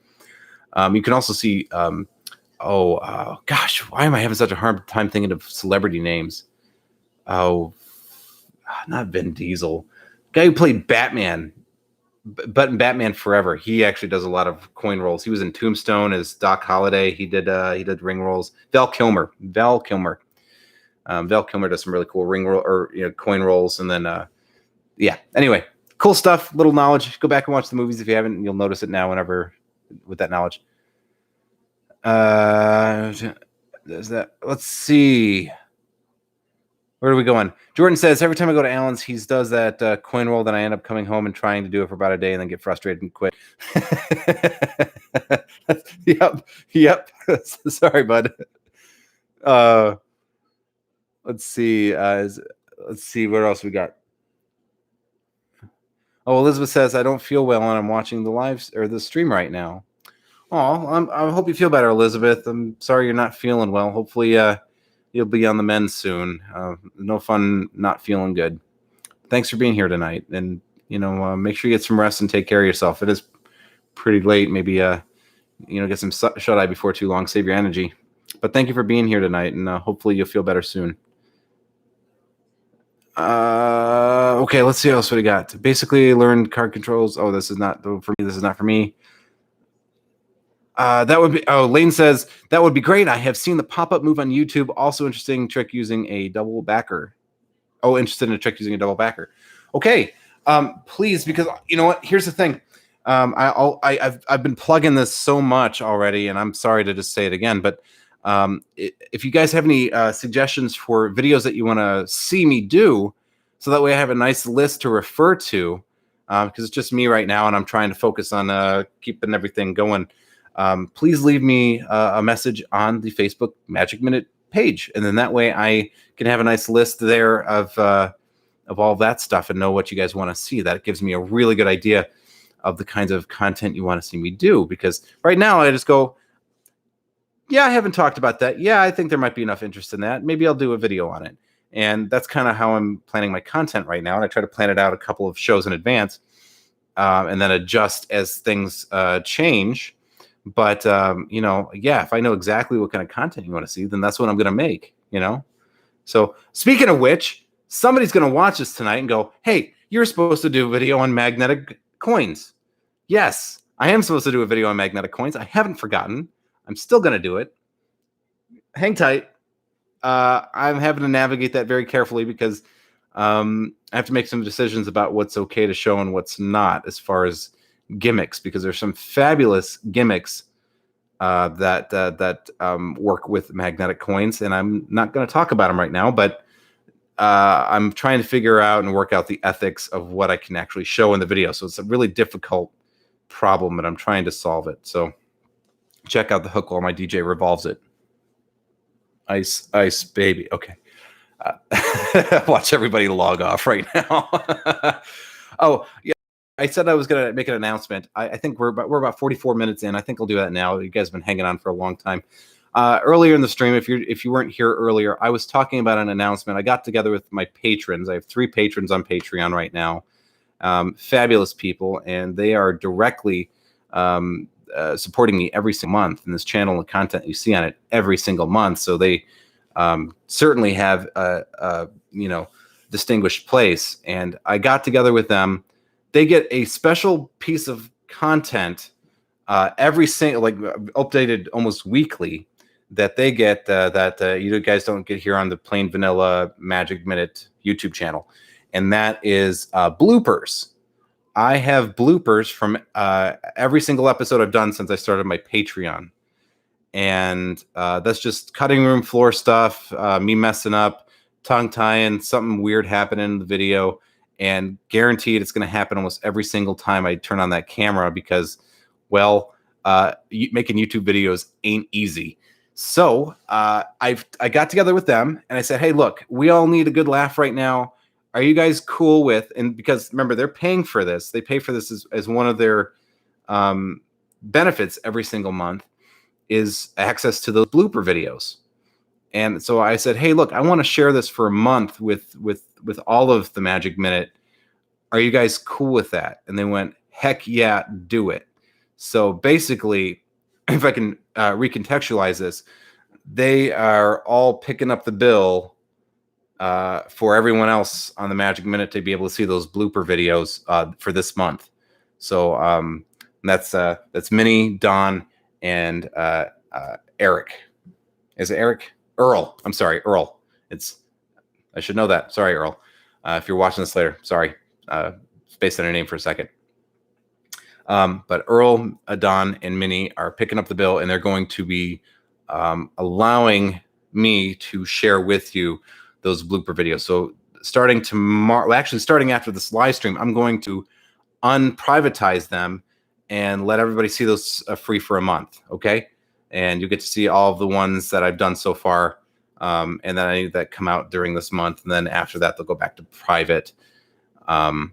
You can also see gosh, why am I having such a hard time thinking of celebrity names? Oh, not Vin Diesel. The guy who played Batman, but in Batman Forever, he actually does a lot of coin rolls. He was in Tombstone as Doc Holliday. He did ring rolls. Val Kilmer. Val Kilmer does some really cool ring roll or coin rolls, and then yeah. Anyway, cool stuff. Little knowledge. Go back and watch the movies if you haven't. And you'll notice it now whenever with that knowledge. There's that. Let's see. Where are we going? Jordan says, every time I go to Allen's, he does that coin roll. Then I end up coming home and trying to do it for about a day and then get frustrated and quit. Yep. Sorry, bud. Let's see. Let's see what else we got. Oh, Elizabeth says, I don't feel well and I'm watching the live or the stream right now. Oh, I hope you feel better, Elizabeth. I'm sorry you're not feeling well. Hopefully, you'll be on the mend soon. No fun not feeling good. Thanks for being here tonight, and make sure you get some rest and take care of yourself. It is pretty late. Maybe get some shut eye before too long. Save your energy. But thank you for being here tonight, and hopefully you'll feel better soon. Okay, let's see what else we got. Basically, learned card controls. Oh, this is not for me. This is not for me. That would be. Oh, Lane says that would be great. I have seen the pop-up move on YouTube. Also interesting trick using a double backer. Oh, interested in a trick using a double backer. Okay, please, because you know what? Here's the thing. I've been plugging this so much already, and I'm sorry to just say it again, but if you guys have any suggestions for videos that you want to see me do, so that way I have a nice list to refer to, because it's just me right now, and I'm trying to focus on keeping everything going. Please leave me a message on the Facebook Magic Minute page, and then that way I can have a nice list there of all that stuff and know what you guys want to see. That gives me a really good idea of the kinds of content you want to see me do, because right now I just go, yeah, I haven't talked about that. Yeah, I think there might be enough interest in that. Maybe I'll do a video on it. And that's kind of how I'm planning my content right now. And I try to plan it out a couple of shows in advance and then adjust as things change. But, yeah, if I know exactly what kind of content you want to see, then that's what I'm going to make, So speaking of which, somebody's going to watch this tonight and go, hey, you're supposed to do a video on magnetic coins. Yes, I am supposed to do a video on magnetic coins. I haven't forgotten. I'm still going to do it. Hang tight. I'm having to navigate that very carefully because I have to make some decisions about what's okay to show and what's not as far as gimmicks, because there's some fabulous gimmicks that work with magnetic coins, and I'm not going to talk about them right now, but I'm trying to figure out and work out the ethics of what I can actually show in the video. So it's a really difficult problem, and I'm trying to solve it. So check out the hook while my DJ revolves it. Ice baby. Okay. Watch everybody log off right now. Oh, yeah. I said I was going to make an announcement. I think we're about 44 minutes in. I think I'll do that now. You guys have been hanging on for a long time. Earlier in the stream, if you weren't here earlier, I was talking about an announcement. I got together with my patrons. I have 3 patrons on Patreon right now. Fabulous people, and they are directly supporting me every single month in this channel and the content you see on it every single month. So they certainly have a distinguished place. And I got together with them. They get a special piece of content every single, like updated almost weekly, that they get that you guys don't get here on the plain vanilla Magic Minute YouTube channel. And that is bloopers. I have bloopers from every single episode I've done since I started my Patreon. And that's just cutting room floor stuff, me messing up, tongue tying, something weird happening in the video. And guaranteed it's going to happen almost every single time I turn on that camera because, well, making YouTube videos ain't easy. So I got together with them and I said, hey, look, we all need a good laugh right now. Are you guys cool with, and because remember, they're paying for this. They pay for this as one of their benefits every single month is access to those blooper videos. And so I said, hey, look, I want to share this for a month with all of the Magic Minute. Are you guys cool with that? And they went, heck yeah, do it. So basically, if I can recontextualize this, they are all picking up the bill for everyone else on the Magic Minute to be able to see those blooper videos for this month. So that's Minnie, Don, and Eric. Is it Eric? Earl. I'm sorry, Earl. I should know that. Sorry, Earl. If you're watching this later, sorry. Spaced on your name for a second. But Earl, Don, and Minnie are picking up the bill, and they're going to be allowing me to share with you those blooper videos. So starting tomorrow, well, actually starting after this live stream, I'm going to unprivatize them and let everybody see those free for a month. Okay. And you get to see all of the ones that I've done so far. And then any that come out during this month. And then after that, they'll go back to private. So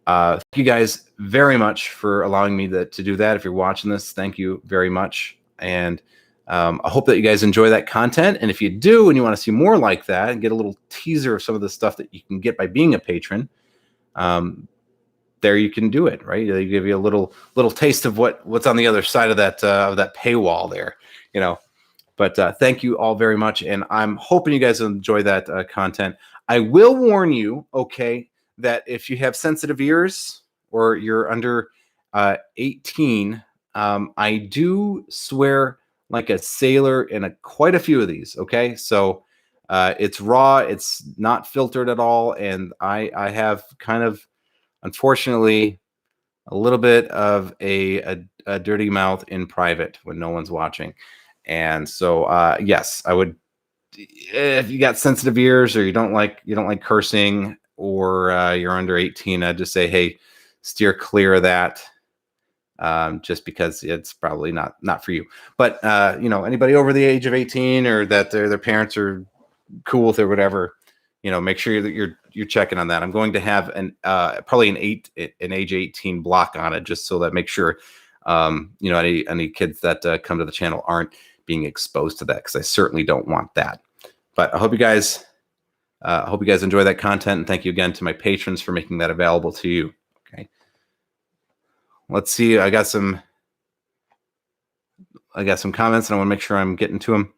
thank you guys very much for allowing me to do that. If you're watching this, thank you very much. And I hope that you guys enjoy that content. And if you do, and you want to see more like that and get a little teaser of some of the stuff that you can get by being a patron, there you can do it, right? They give you a little taste of what's on the other side of that paywall there, But thank you all very much, and I'm hoping you guys enjoy that content. I will warn you, okay, that if you have sensitive ears or you're under 18, I do swear like a sailor in quite a few of these, okay? So it's raw, it's not filtered at all, and I have kind of, unfortunately, a little bit of a dirty mouth in private when no one's watching. And so, yes, I would, if you got sensitive ears or you don't like cursing or you're under 18, I'd just say, hey, steer clear of that. Just because it's probably not for you. But anybody over the age of 18 or that their parents are cool with or whatever, make sure that you're checking on that. I'm going to have probably an age 18 block on it, just so that make sure any kids that come to the channel aren't being exposed to that, because I certainly don't want that. But I hope you guys enjoy that content, and thank you again to my patrons for making that available to you. Okay. Let's see. I got some comments, and I want to make sure I'm getting to them.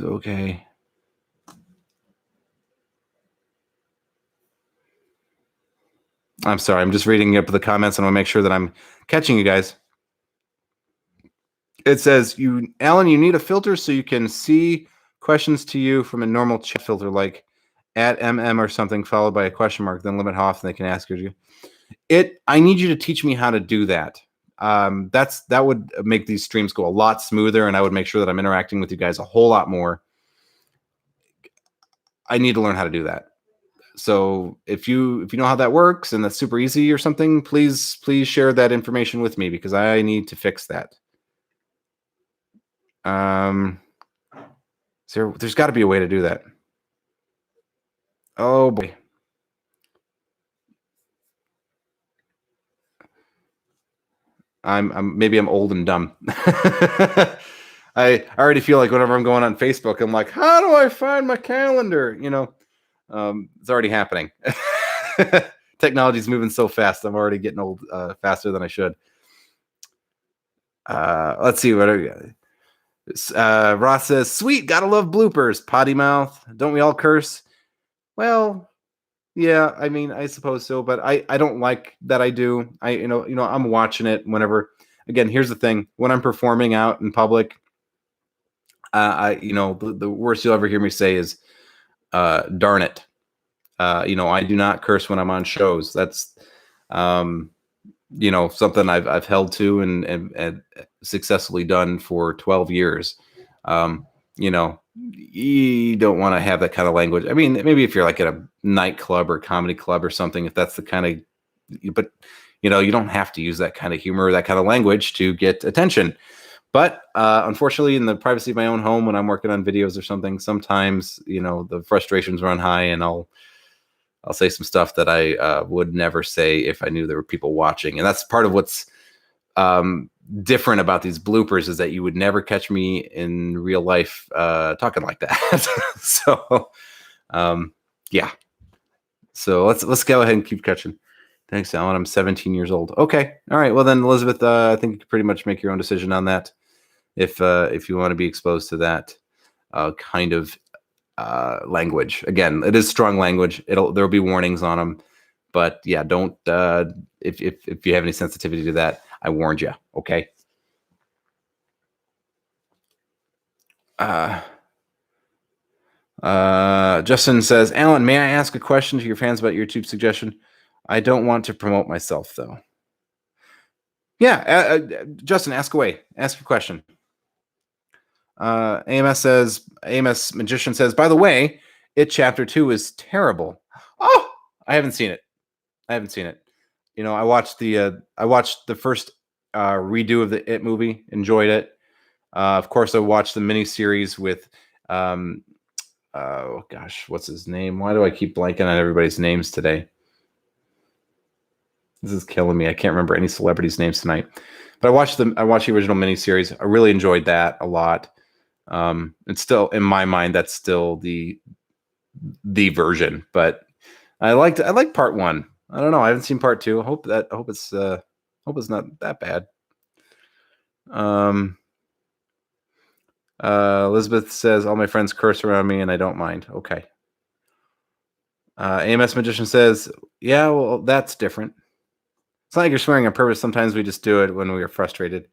Okay. I'm sorry. I'm just reading up the comments, and I want to make sure that I'm catching you guys. It says, Alan, you need a filter so you can see questions to you from a normal chat filter, like @MM or something, followed by a question mark, then limit how often they can ask you. I need you to teach me how to do that. That would make these streams go a lot smoother, and I would make sure that I'm interacting with you guys a whole lot more. I need to learn how to do that. So if you know how that works and that's super easy or something, please share that information with me, because I need to fix that. There's got to be a way to do that. Oh boy. Maybe I'm old and dumb. I already feel like whenever I'm going on Facebook, I'm like, how do I find my calendar? It's already happening. Technology's moving so fast. I'm already getting old faster than I should. Let's see what Ross says. Sweet, gotta love bloopers. Potty mouth. Don't we all curse? Well, yeah. I mean, I suppose so, but I don't like that. I do. I'm watching it whenever. Again, here's the thing: when I'm performing out in public, the worst you'll ever hear me say is, "Darn it." I do not curse when I'm on shows. That's, something I've held to and successfully done for 12 years. You don't want to have that kind of language. I mean, maybe if you're like at a nightclub or comedy club or something, if that's the kind of, but you don't have to use that kind of humor or that kind of language to get attention. But unfortunately, in the privacy of my own home, when I'm working on videos or something, sometimes the frustrations run high, and I'll say some stuff that I would never say if I knew there were people watching. And that's part of what's different about these bloopers, is that you would never catch me in real life talking like that. So, yeah. So let's go ahead and keep catching. Thanks, Alan. I'm 17 years old. Okay. All right. Well, then, Elizabeth, I think you can pretty much make your own decision on that. If you want to be exposed to that kind of language. Again, it is strong language. There'll be warnings on them, but yeah, don't if you have any sensitivity to that, I warned you. Okay. Justin says, Alan, may I ask a question to your fans about your YouTube suggestion? I don't want to promote myself though. Yeah, Justin, ask away. Ask your question. AMS Magician says, by the way, It Chapter 2 is terrible. Oh, I haven't seen it. I watched the first redo of the It movie, enjoyed it. Of course, I watched the miniseries with, oh gosh, what's his name? Why do I keep blanking on everybody's names today? This is killing me. I can't remember any celebrities' names tonight. But I watched the original miniseries. I really enjoyed that a lot. It's still, in my mind, that's still the version. But I like part 1. I don't know. I haven't seen part 2. I hope it's not that bad. Elizabeth says, all my friends curse around me and I don't mind. Okay. AMS Magician says, yeah, well, that's different. It's not like you're swearing on purpose. Sometimes we just do it when we are frustrated.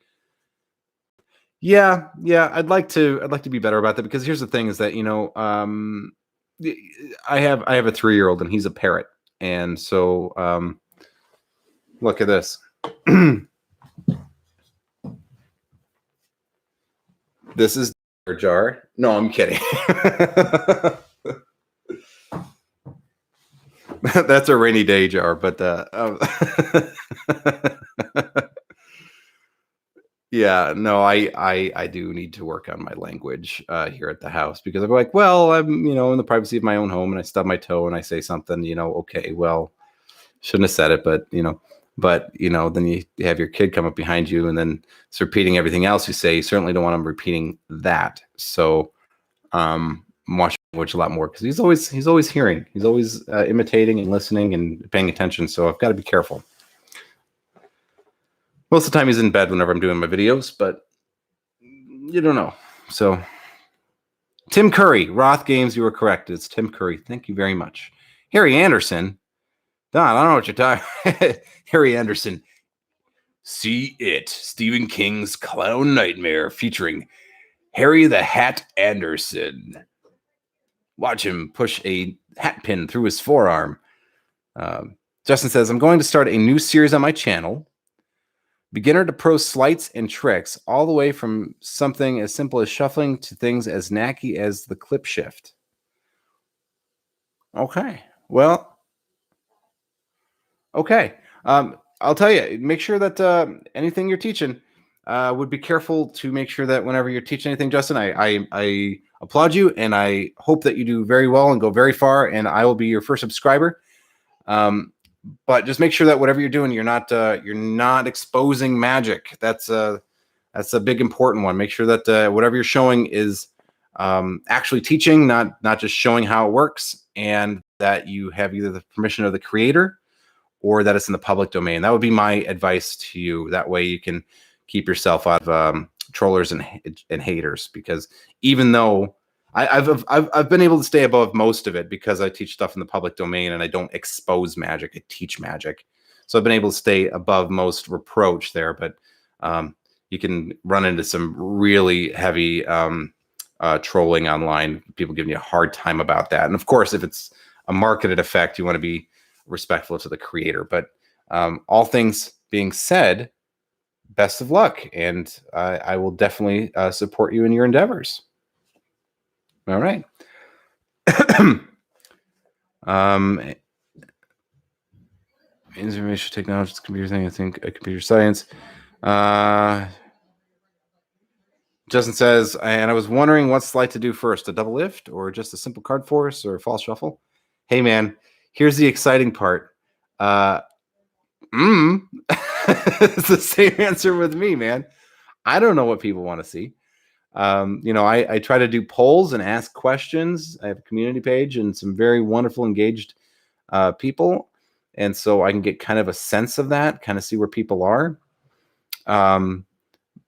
Yeah. I'd like to be better about that, because here's the thing: is that I have a 3-year-old and he's a parrot, and so look at this. This is a jar. No, I'm kidding. That's a rainy day jar, but yeah, no, I do need to work on my language here at the house, because I'm like, well, I'm in the privacy of my own home, and I stub my toe and I say something, okay, well, shouldn't have said it, but then you have your kid come up behind you and then it's repeating everything else you say. You certainly don't want him repeating that. So I'm watching language a lot more, because he's always hearing, he's always imitating and listening and paying attention. So I've got to be careful. Most of the time he's in bed whenever I'm doing my videos, but you don't know. So Tim Curry, Roth Games, you were correct. It's Tim Curry. Thank you very much. Harry Anderson. Don, I don't know what you're talking. Harry Anderson. See It, Stephen King's Clown Nightmare, featuring Harry the Hat Anderson. Watch him push a hat pin through his forearm. Justin says, I'm going to start a new series on my channel. Beginner to pro sleights and tricks, all the way from something as simple as shuffling to things as knacky as the clip shift. Okay. Well, okay. I'll tell you, make sure that anything you're teaching, would be careful to make sure that whenever you're teaching anything, Justin, I applaud you, and I hope that you do very well and go very far, and I will be your first subscriber. But just make sure that whatever you're doing, you're not exposing magic. That's a big important one. Make sure that whatever you're showing is actually teaching, not just showing how it works, and that you have either the permission of the creator or that it's in the public domain. That would be my advice to you. That way you can keep yourself out of trollers and haters, because even though I've been able to stay above most of it because I teach stuff in the public domain and I don't expose magic, I teach magic. So I've been able to stay above most reproach there, but you can run into some really heavy trolling online, people giving you a hard time about that. And of course, if it's a marketed effect, you want to be respectful to the creator. But all things being said, best of luck, and I will definitely support you in your endeavors. All right. Information technology, computer thing. I think computer science. Justin says, and I was wondering what slide to do first, a double lift or just a simple card force or a false shuffle. Hey man, here's the exciting part. It's the same answer with me, man. I don't know what people want to see. I try to do polls and ask questions. I have a community page and some very wonderful, engaged people. And so I can get kind of a sense of that, kind of see where people are.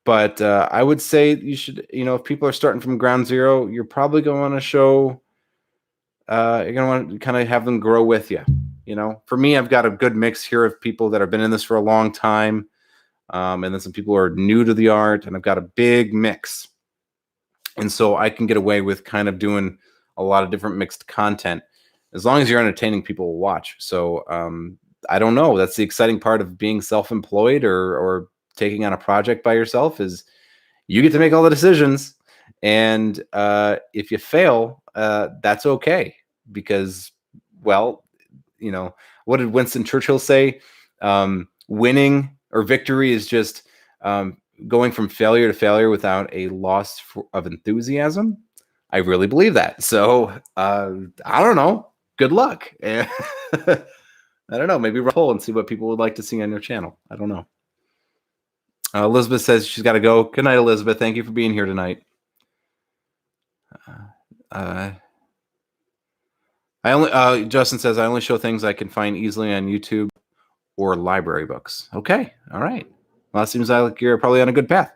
But I would say you should, if people are starting from ground zero, you're probably going to want to show, you're going to want to kind of have them grow with you. For me, I've got a good mix here of people that have been in this for a long time. And then some people who are new to the art, and I've got a big mix. And so I can get away with kind of doing a lot of different mixed content as long as you're entertaining, people will watch. So I don't know. That's the exciting part of being self-employed or taking on a project by yourself, is you get to make all the decisions. And if you fail, that's okay, because, well, what did Winston Churchill say? Winning or victory is just going from failure to failure without a loss of enthusiasm. I really believe that. So I don't know. Good luck. I don't know. Maybe roll and see what people would like to see on your channel. I don't know. Elizabeth says she's got to go. Good night, Elizabeth. Thank you for being here tonight. Justin says, I only show things I can find easily on YouTube or library books. Okay. All right. Well, it seems like you're probably on a good path.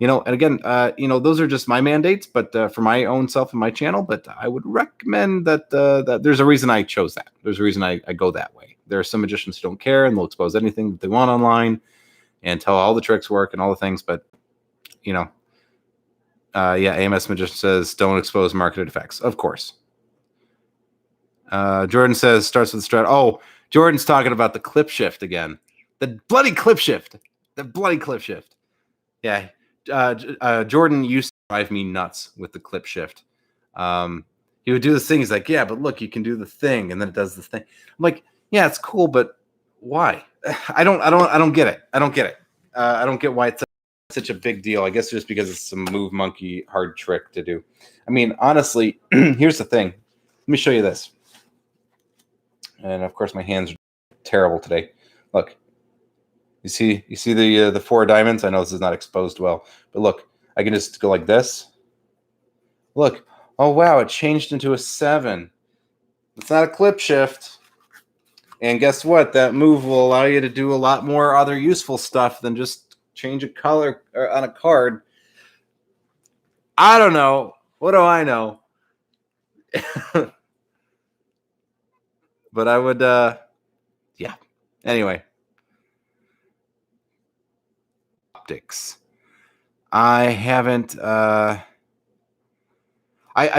And again, those are just my mandates, but for my own self and my channel. But I would recommend that there's a reason I chose that. There's a reason I go that way. There are some magicians who don't care and they'll expose anything that they want online and tell all the tricks work and all the things. But, AMS Magician says, don't expose marketed effects. Of course. Jordan says, starts with the strat. Oh, Jordan's talking about the clip shift again. The bloody clip shift. Yeah. Jordan used to drive me nuts with the clip shift. He would do this thing. He's like, yeah, but look, you can do the thing. And then it does the thing. I'm like, yeah, it's cool, but why? I don't get it. I don't get why it's such a big deal. I guess just because it's some move monkey hard trick to do. I mean, honestly, here's the thing. Let me show you this. And of course, my hands are terrible today. Look, you see the four diamonds. I know this is not exposed well, but look, I can just go like this. Look, oh wow, it changed into a 7. It's not a clip shift. And guess what? That move will allow you to do a lot more other useful stuff than just change a color on a card. I don't know. What do I know? But I would, yeah. Anyway. Optics. I haven't, I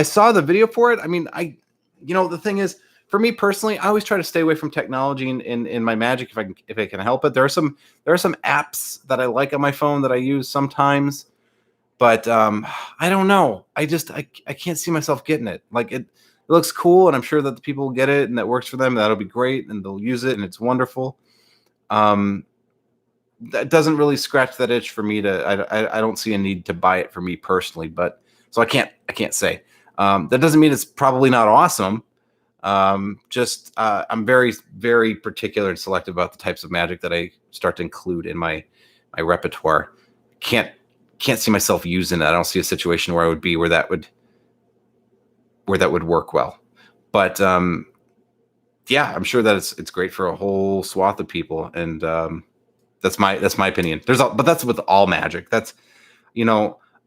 saw the video for it. I mean, the thing is, for me personally, I always try to stay away from technology in my magic if I can help it. There are some apps that I like on my phone that I use sometimes, but I don't know. I can't see myself getting it. Like it looks cool, and I'm sure that the people get it and that works for them. That'll be great, and they'll use it, and it's wonderful. that doesn't really scratch that itch for me to. I don't see a need to buy it for me personally, but so I can't say. That doesn't mean it's probably not awesome. Just I'm very, very particular and selective about the types of magic that I start to include in my repertoire. Can't see myself using it. I don't see a situation where I would be where that would work well. But yeah, I'm sure that it's great for a whole swath of people, and that's my opinion. But that's with all magic. That's,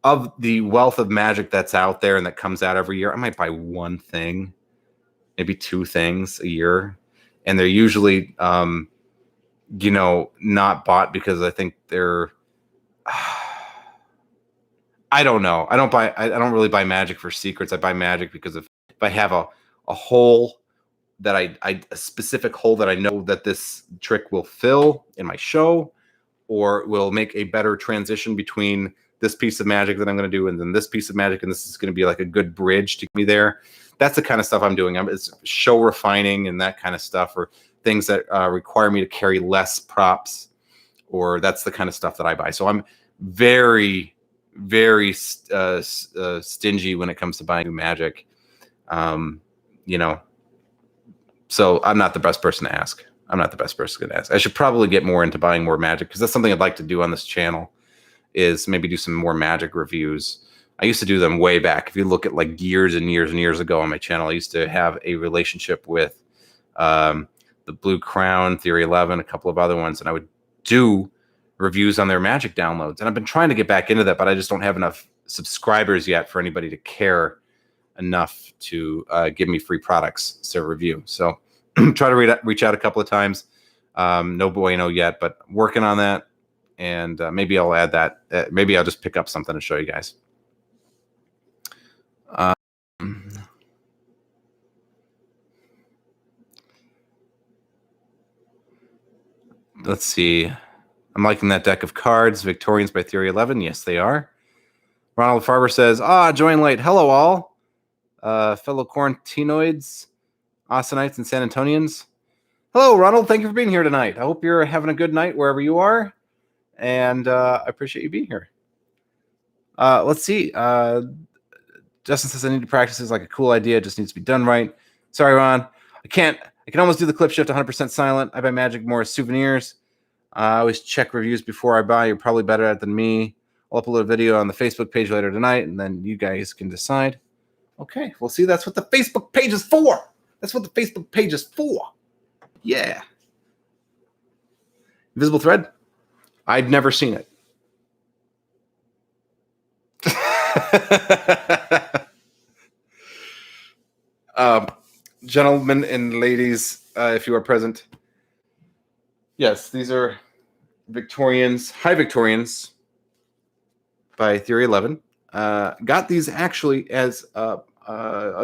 of the wealth of magic that's out there and that comes out every year, I might buy one thing, maybe two things a year, and they're usually not bought because I think they're I don't know. I don't really buy magic for secrets. I buy magic because if I have a hole that a specific hole that I know that this trick will fill in my show, or will make a better transition between this piece of magic that I'm going to do and then this piece of magic, and this is going to be like a good bridge to get me there. That's the kind of stuff I'm doing. It's show refining and that kind of stuff, or things that require me to carry less props, or that's the kind of stuff that I buy. So I'm very, very stingy when it comes to buying new magic. So I'm not the best person to ask. I should probably get more into buying more magic, because that's something I'd like to do on this channel, is maybe do some more magic reviews. I used to do them way back. If you look at like years and years and years ago on my channel, I used to have a relationship with the Blue Crown, Theory 11, a couple of other ones, and I would do reviews on their magic downloads. And I've been trying to get back into that, but I just don't have enough subscribers yet for anybody to care enough to give me free products to review. So try to reach out a couple of times. No bueno yet, but working on that. And maybe I'll add that. Maybe I'll just pick up something to show you guys. Let's see. I'm liking that deck of cards. Victorians by Theory 11. Yes, they are. Ronald Farber says, join late. Hello, all. Fellow Quarantinoids, Austinites, and San Antonians. Hello, Ronald. Thank you for being here tonight. I hope you're having a good night wherever you are. And I appreciate you being here. Let's see. Justin says, I need to practice. It's like a cool idea. It just needs to be done right. Sorry, Ron. I can almost do the clip shift 100% silent. I buy magic more as souvenirs. I always check reviews before I buy. You're probably better at it than me. I'll upload a video on the Facebook page later tonight, and then you guys can decide. Okay, well, see, that's what the Facebook page is for. Yeah. Invisible thread? I've never seen it. Gentlemen and ladies, if you are present. Yes, these are Victorians, High Victorians by Theory 11. Got these actually as a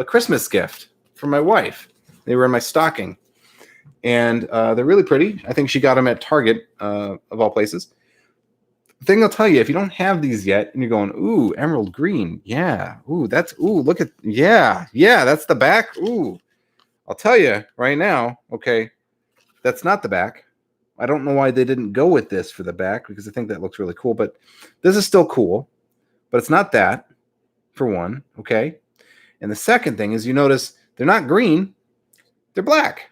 Christmas gift from my wife. They were in my stocking. And they're really pretty. I think she got them at Target, of all places. The thing I'll tell you, if you don't have these yet, and you're going, ooh, emerald green. Yeah. Ooh, look at, yeah, that's the back. Ooh. I'll tell you right now, okay, that's not the back. I don't know why they didn't go with this for the back, because I think that looks really cool. But this is still cool. But it's not that, for one, okay? And the second thing is, you notice they're not green. They're black.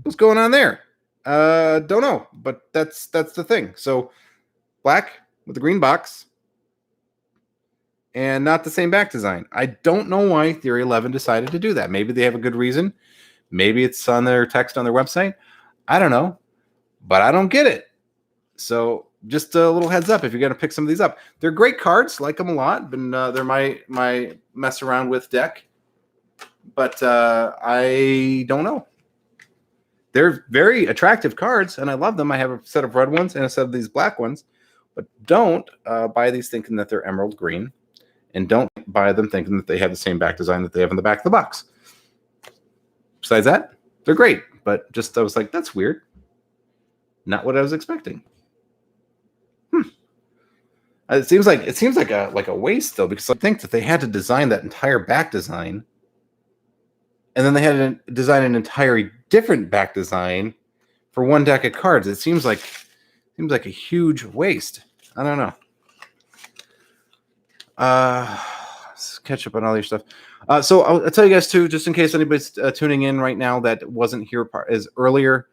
What's going on there? Don't know, but that's the thing. So black with the green box and not the same back design. I don't know why Theory 11 decided to do that. Maybe they have a good reason. Maybe it's on their text on their website. I don't know, but I don't get it. So just a little heads up if you're going to pick some of these up. They're great cards. Like them a lot. They're my mess around with deck. But I don't know. They're very attractive cards, and I love them. I have a set of red ones and a set of these black ones. But don't buy these thinking that they're emerald green. And don't buy them thinking that they have the same back design that they have in the back of the box. Besides that, they're great. But I was like, that's weird. Not what I was expecting. It seems like a waste, though, because I think that they had to design that entire back design. And then they had to design an entirely different back design for one deck of cards. It seems like a huge waste. I don't know. Let's catch up on all your stuff. So I'll tell you guys too, just in case anybody's tuning in right now that wasn't here as earlier.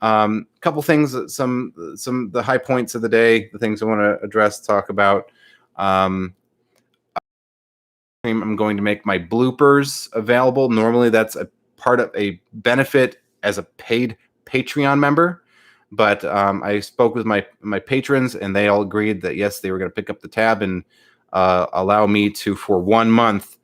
Couple things, some the high points of the day, the things I want to address, talk about. I'm going to make my bloopers available. Normally, that's a part of a benefit as a paid Patreon member, but I spoke with my patrons, and they all agreed that yes, they were going to pick up the tab and allow me to, for 1 month,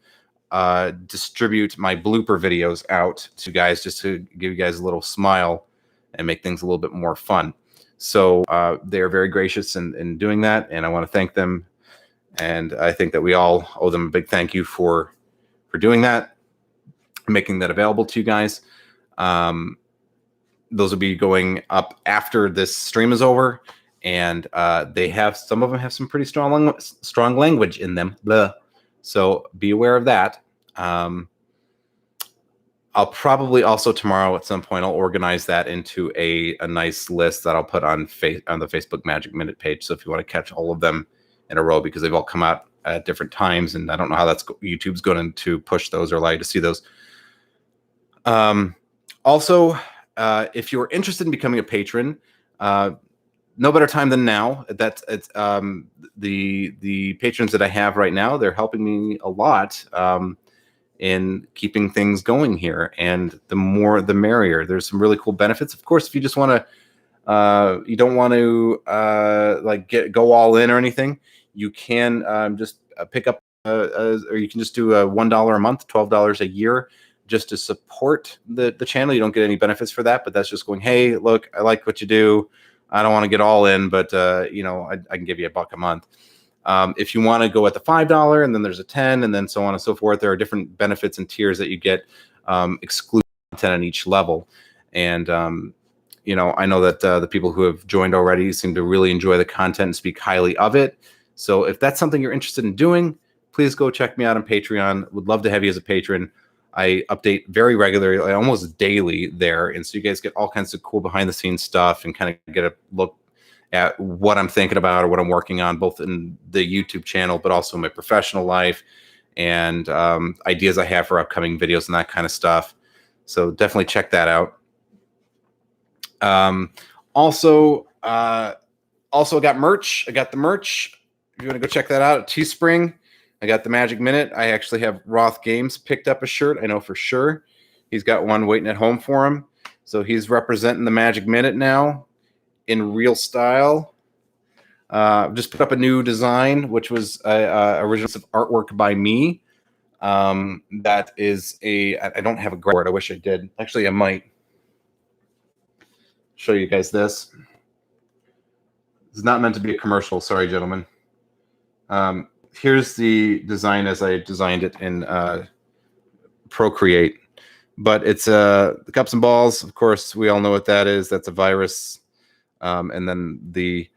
distribute my blooper videos out to guys, just to give you guys a little smile and make things a little bit more fun. So they're very gracious in doing that, and I want to thank them. And I think that we all owe them a big thank you for doing that, making that available to you guys. Those will be going up after this stream is over, and some of them have some pretty strong language in them. Blah. So be aware of that. I'll probably also tomorrow at some point I'll organize that into a nice list that I'll put on the Facebook Magic Minute page. So if you want to catch all of them in a row, because they've all come out at different times, and I don't know how YouTube's going to push those or allow you to see those. Also, if you're interested in becoming a patron, no better time than now. It's the patrons that I have right now. They're helping me a lot in keeping things going here, and the more the merrier. There's some really cool benefits. Of course, if you just want to, you don't want to go all in or anything, you can just pick up, or you can just do a $1 a month, $12 a year, just to support the channel. You don't get any benefits for that, but that's just going, hey, look, I like what you do. I don't want to get all in, but I can give you $1 a month. If you want to go at the $5, and then there's a 10, and then so on and so forth, there are different benefits and tiers that you get, exclusive content on each level. And I know that the people who have joined already seem to really enjoy the content and speak highly of it. So if that's something you're interested in doing, please go check me out on Patreon. Would love to have you as a patron. I update very regularly, almost daily there. And so you guys get all kinds of cool behind the scenes stuff and kind of get a look at what I'm thinking about or what I'm working on, both in the YouTube channel, but also in my professional life, and ideas I have for upcoming videos and that kind of stuff. So definitely check that out. Also, I got merch. I got the merch. If you want to go check that out at Teespring, I got the Magic Minute. I actually have Roth Games picked up a shirt. I know for sure. He's got one waiting at home for him. So he's representing the Magic Minute now in real style. Just put up a new design, which was original artwork by me. That is I don't have a graphic. I wish I did. Actually, I might show you guys this. This is not meant to be a commercial. Sorry, gentlemen. Here's the design as I designed it in Procreate. But it's the cups and balls. Of course, we all know what that is. That's a virus. And then the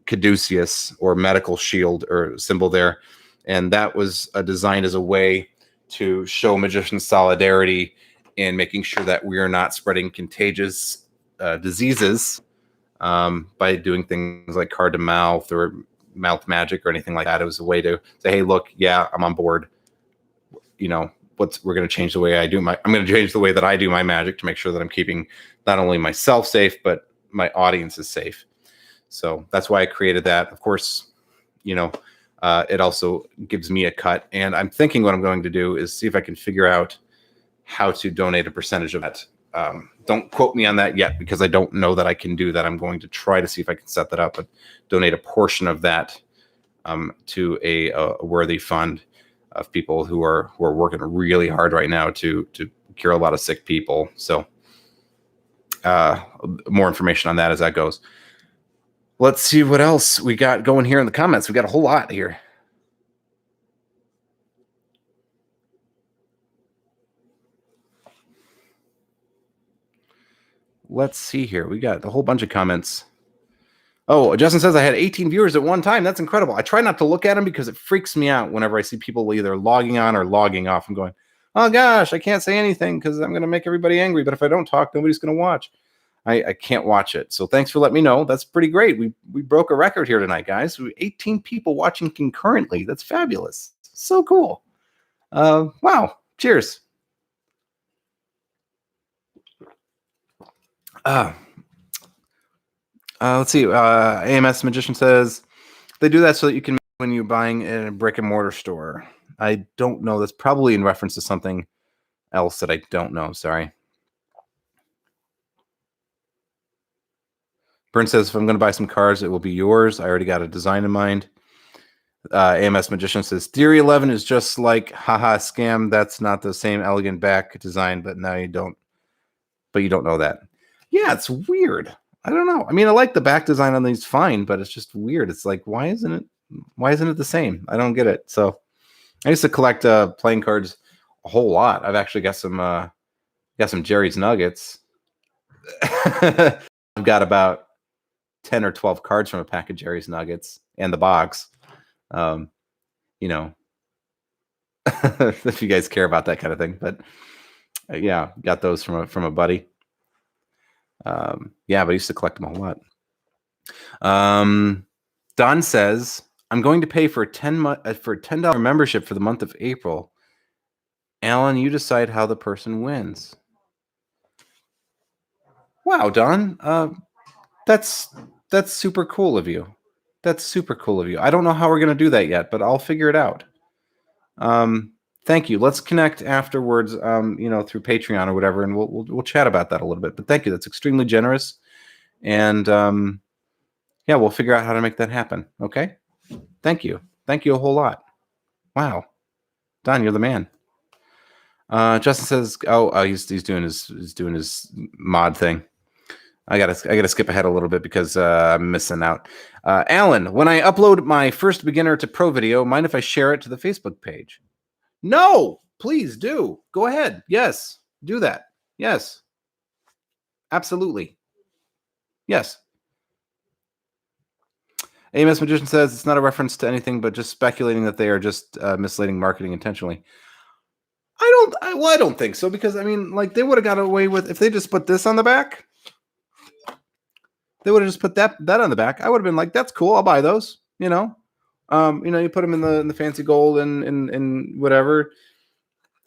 caduceus, or medical shield, or symbol there. And that was designed as a way to show magician solidarity in making sure that we are not spreading contagious diseases by doing things like card to mouth or mouth magic or anything like that. It was a way to say, hey, look, yeah, I'm on board. We're going to change the way I'm going to change the way that I do my magic to make sure that I'm keeping not only myself safe, but my audience is safe. So that's why I created that. Of course, it also gives me a cut. And I'm thinking what I'm going to do is see if I can figure out how to donate a percentage of that. Don't quote me on that yet, because I don't know that I can do that. I'm going to try to see if I can set that up, but donate a portion of that to a worthy fund of people who are working really hard right now to cure a lot of sick people. So more information on that as that goes. Let's see what else we got going here in the comments. We got a whole lot here. Let's see here. We got a whole bunch of comments. Oh, Justin says I had 18 viewers at one time. That's incredible. I try not to look at them because it freaks me out whenever I see people either logging on or logging off. I'm going, oh gosh, I can't say anything because I'm going to make everybody angry. But if I don't talk, nobody's going to watch. I can't watch it. So thanks for letting me know. That's pretty great. We broke a record here tonight, guys. 18 people watching concurrently. That's fabulous. So cool. Wow. Cheers. Let's see. AMS Magician says they do that so that you can when you're buying in a brick and mortar store. I don't know. That's probably in reference to something else that I don't know. Sorry. Burn says, if I'm going to buy some cars, it will be yours. I already got a design in mind. AMS Magician says, Theory 11 is just like, haha, scam. That's not the same elegant back design, but now you don't know that. Yeah, it's weird. I don't know. I mean, I like the back design on these fine, but it's just weird. It's like, why isn't it the same? I don't get it. So I used to collect playing cards a whole lot. I've actually got some Jerry's Nuggets. I've got about 10 or 12 cards from a pack of Jerry's Nuggets and the box. You know, if you guys care about that kind of thing, but yeah, got those from a buddy. Yeah, but I used to collect them a whole lot. Don says, I'm going to pay for $10 membership for the month of April. Alan, you decide how the person wins. Wow, Don. That's super cool of you. That's super cool of you. I don't know how we're going to do that yet, but I'll figure it out. Thank you. Let's connect afterwards, through Patreon or whatever, and we'll chat about that a little bit. But thank you. That's extremely generous. And yeah, we'll figure out how to make that happen. Okay. Thank you. Thank you a whole lot. Wow. Don, you're the man. Justin says, he's doing his mod thing. I gotta skip ahead a little bit because I'm missing out. Alan, when I upload my first beginner to pro video, mind if I share it to the Facebook page? No, please do. Go ahead. Yes, do that. Yes, absolutely. Yes. AMS Magician says it's not a reference to anything, but just speculating that they are just misleading marketing intentionally. I don't think so, because I mean, like, they would have got away with if they just put this on the back. They would have just put that on the back. I would have been like, that's cool. I'll buy those. You know, you put them in the fancy gold and whatever.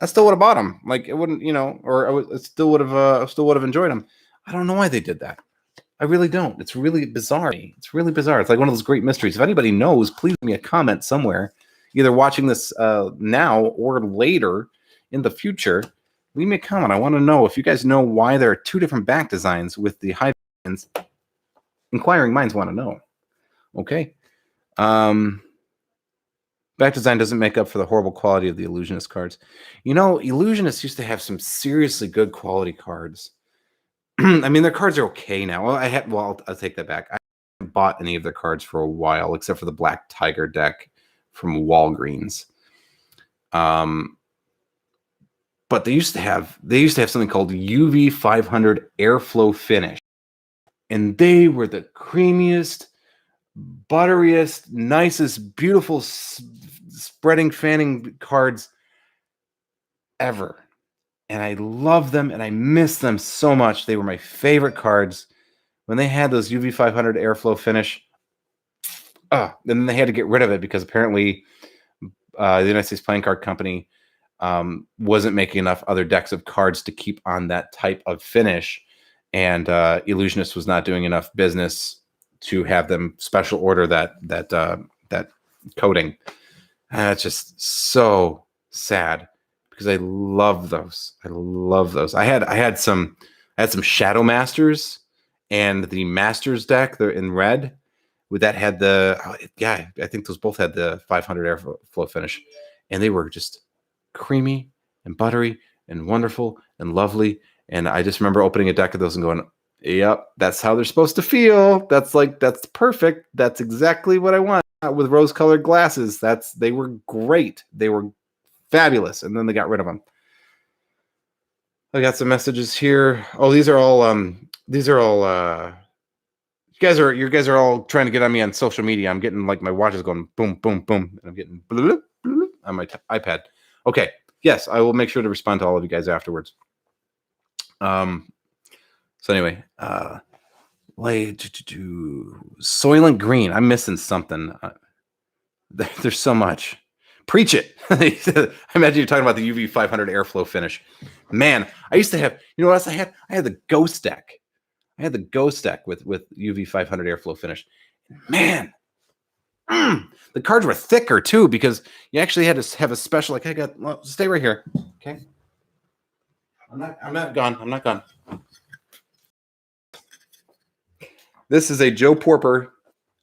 I still would have bought them. Like, it wouldn't, or I still would have enjoyed them. I don't know why they did that. I really don't. It's really bizarre. It's really bizarre. It's like one of those great mysteries. If anybody knows, please leave me a comment somewhere, either watching this now or later in the future. Leave me a comment. I want to know if you guys know why there are two different back designs with the high pins. Inquiring minds want to know. Okay. Back design doesn't make up for the horrible quality of the Illusionist cards. Illusionists used to have some seriously good quality cards. I mean, their cards are okay now. Well, I'll take that back. I haven't bought any of their cards for a while, except for the Black Tiger deck from Walgreens. But they used to have something called UV 500 Airflow Finish. And they were the creamiest, butteriest, nicest, beautiful, spreading, fanning cards ever. And I love them, and I miss them so much. They were my favorite cards. When they had those UV 500 Airflow Finish, then they had to get rid of it because apparently the United States Playing Card Company wasn't making enough other decks of cards to keep on that type of finish. And Illusionist was not doing enough business to have them special order that coating. And it's just so sad because I love those. I had some Shadow Masters and the Masters deck. They're in red. With that had I think those both had the 500 Airflow Finish, and they were just creamy and buttery and wonderful and lovely. And I just remember opening a deck of those and going, yep, that's how they're supposed to feel. That's perfect. That's exactly what I want. With rose-colored glasses. They were great. They were fabulous. And then they got rid of them. I got some messages here. Oh, these are all you guys are all trying to get on me on social media. I'm getting, like, my watch is going boom, boom, boom, and I'm getting bloop, bloop on my iPad. Okay. Yes, I will make sure to respond to all of you guys afterwards. So anyway, Soylent Green. I'm missing something. There's so much. Preach it. I imagine you're talking about the UV 500 airflow finish. Man, I used to have, you know what else I had? I had the Ghost deck. I had the Ghost deck with UV 500 airflow finish. Man, the cards were thicker too, because you actually had to have a special, like stay right here. Okay. I'm not gone. I'm not gone. This is a Joe Porper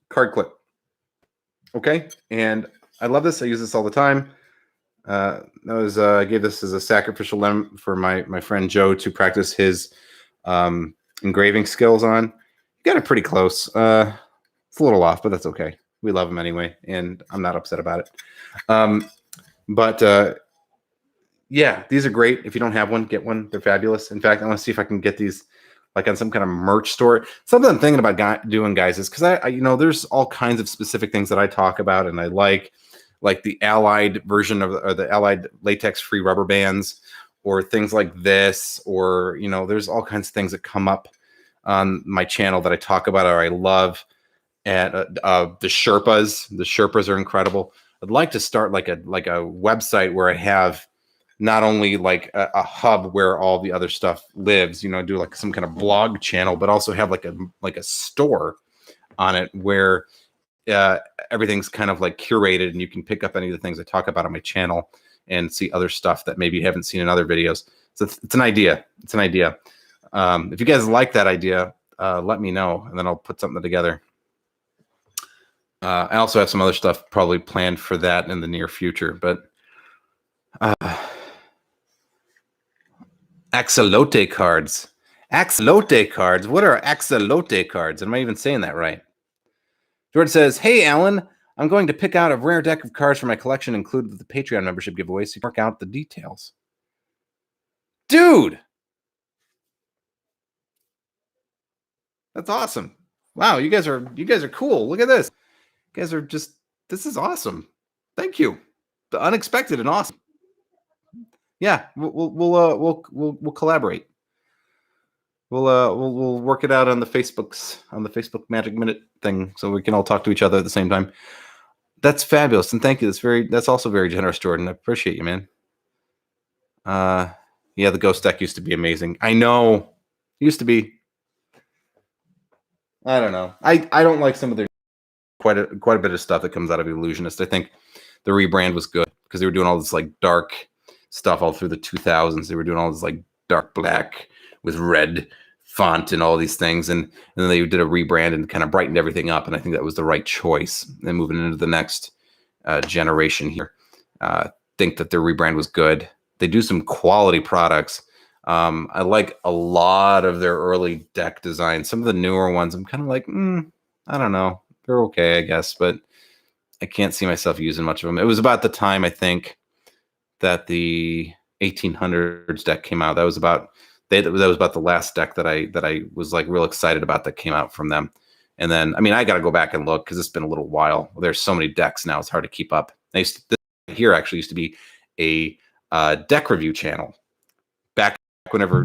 card clip. Okay. And I love this. I use this all the time. I gave this as a sacrificial lamb for my friend Joe to practice his engraving skills on. He got it pretty close. It's a little off, but that's okay. We love him anyway, and I'm not upset about it. Yeah, these are great. If you don't have one, get one. They're fabulous. In fact, I want to see if I can get these like on some kind of merch store. Something I'm thinking about doing, guys, is because I there's all kinds of specific things that I talk about and I like the Allied version of or the Allied latex-free rubber bands, or things like this, or there's all kinds of things that come up on my channel that I talk about or I love. And the Sherpas are incredible. I'd like to start like a website where I have not only like a hub where all the other stuff lives, do like some kind of blog channel, but also have like a store on it where everything's kind of like curated and you can pick up any of the things I talk about on my channel and see other stuff that maybe you haven't seen in other videos. So it's an idea. It's an idea. If you guys like that idea, let me know, and then I'll put something together. I also have some other stuff probably planned for that in the near future, but Axolote cards. Axolote cards? What are Axolote cards? Am I even saying that right? George says, hey, Alan, I'm going to pick out a rare deck of cards for my collection included with the Patreon membership giveaway so you can work out the details. Dude! That's awesome. Wow, you guys are cool. Look at this. You guys are just, this is awesome. Thank you. The unexpected and awesome. Yeah, we'll collaborate. We'll work it out on the Facebook Magic Minute thing, so we can all talk to each other at the same time. That's fabulous, and thank you. That's also very generous, Jordan. I appreciate you, man. Yeah, the Ghost deck used to be amazing. I know, it used to be. I don't know. I don't like some of their quite a bit of stuff that comes out of Illusionist. I think the rebrand was good because they were doing all this like dark stuff all through the 2000s. They were doing all this like dark black with red font and all these things, and then they did a rebrand and kind of brightened everything up. And I think that was the right choice. And moving into the next generation here, think that their rebrand was good. They do some quality products. I like a lot of their early deck designs. Some of the newer ones, I'm kind of like, I don't know. They're okay, I guess, but I can't see myself using much of them. It was about the time, I think, that the 1800s deck came out. That was about the last deck that I was like real excited about that came out from them. And then, I mean, I got to go back and look because it's been a little while. There's so many decks now; it's hard to keep up. Here actually used to be a deck review channel back whenever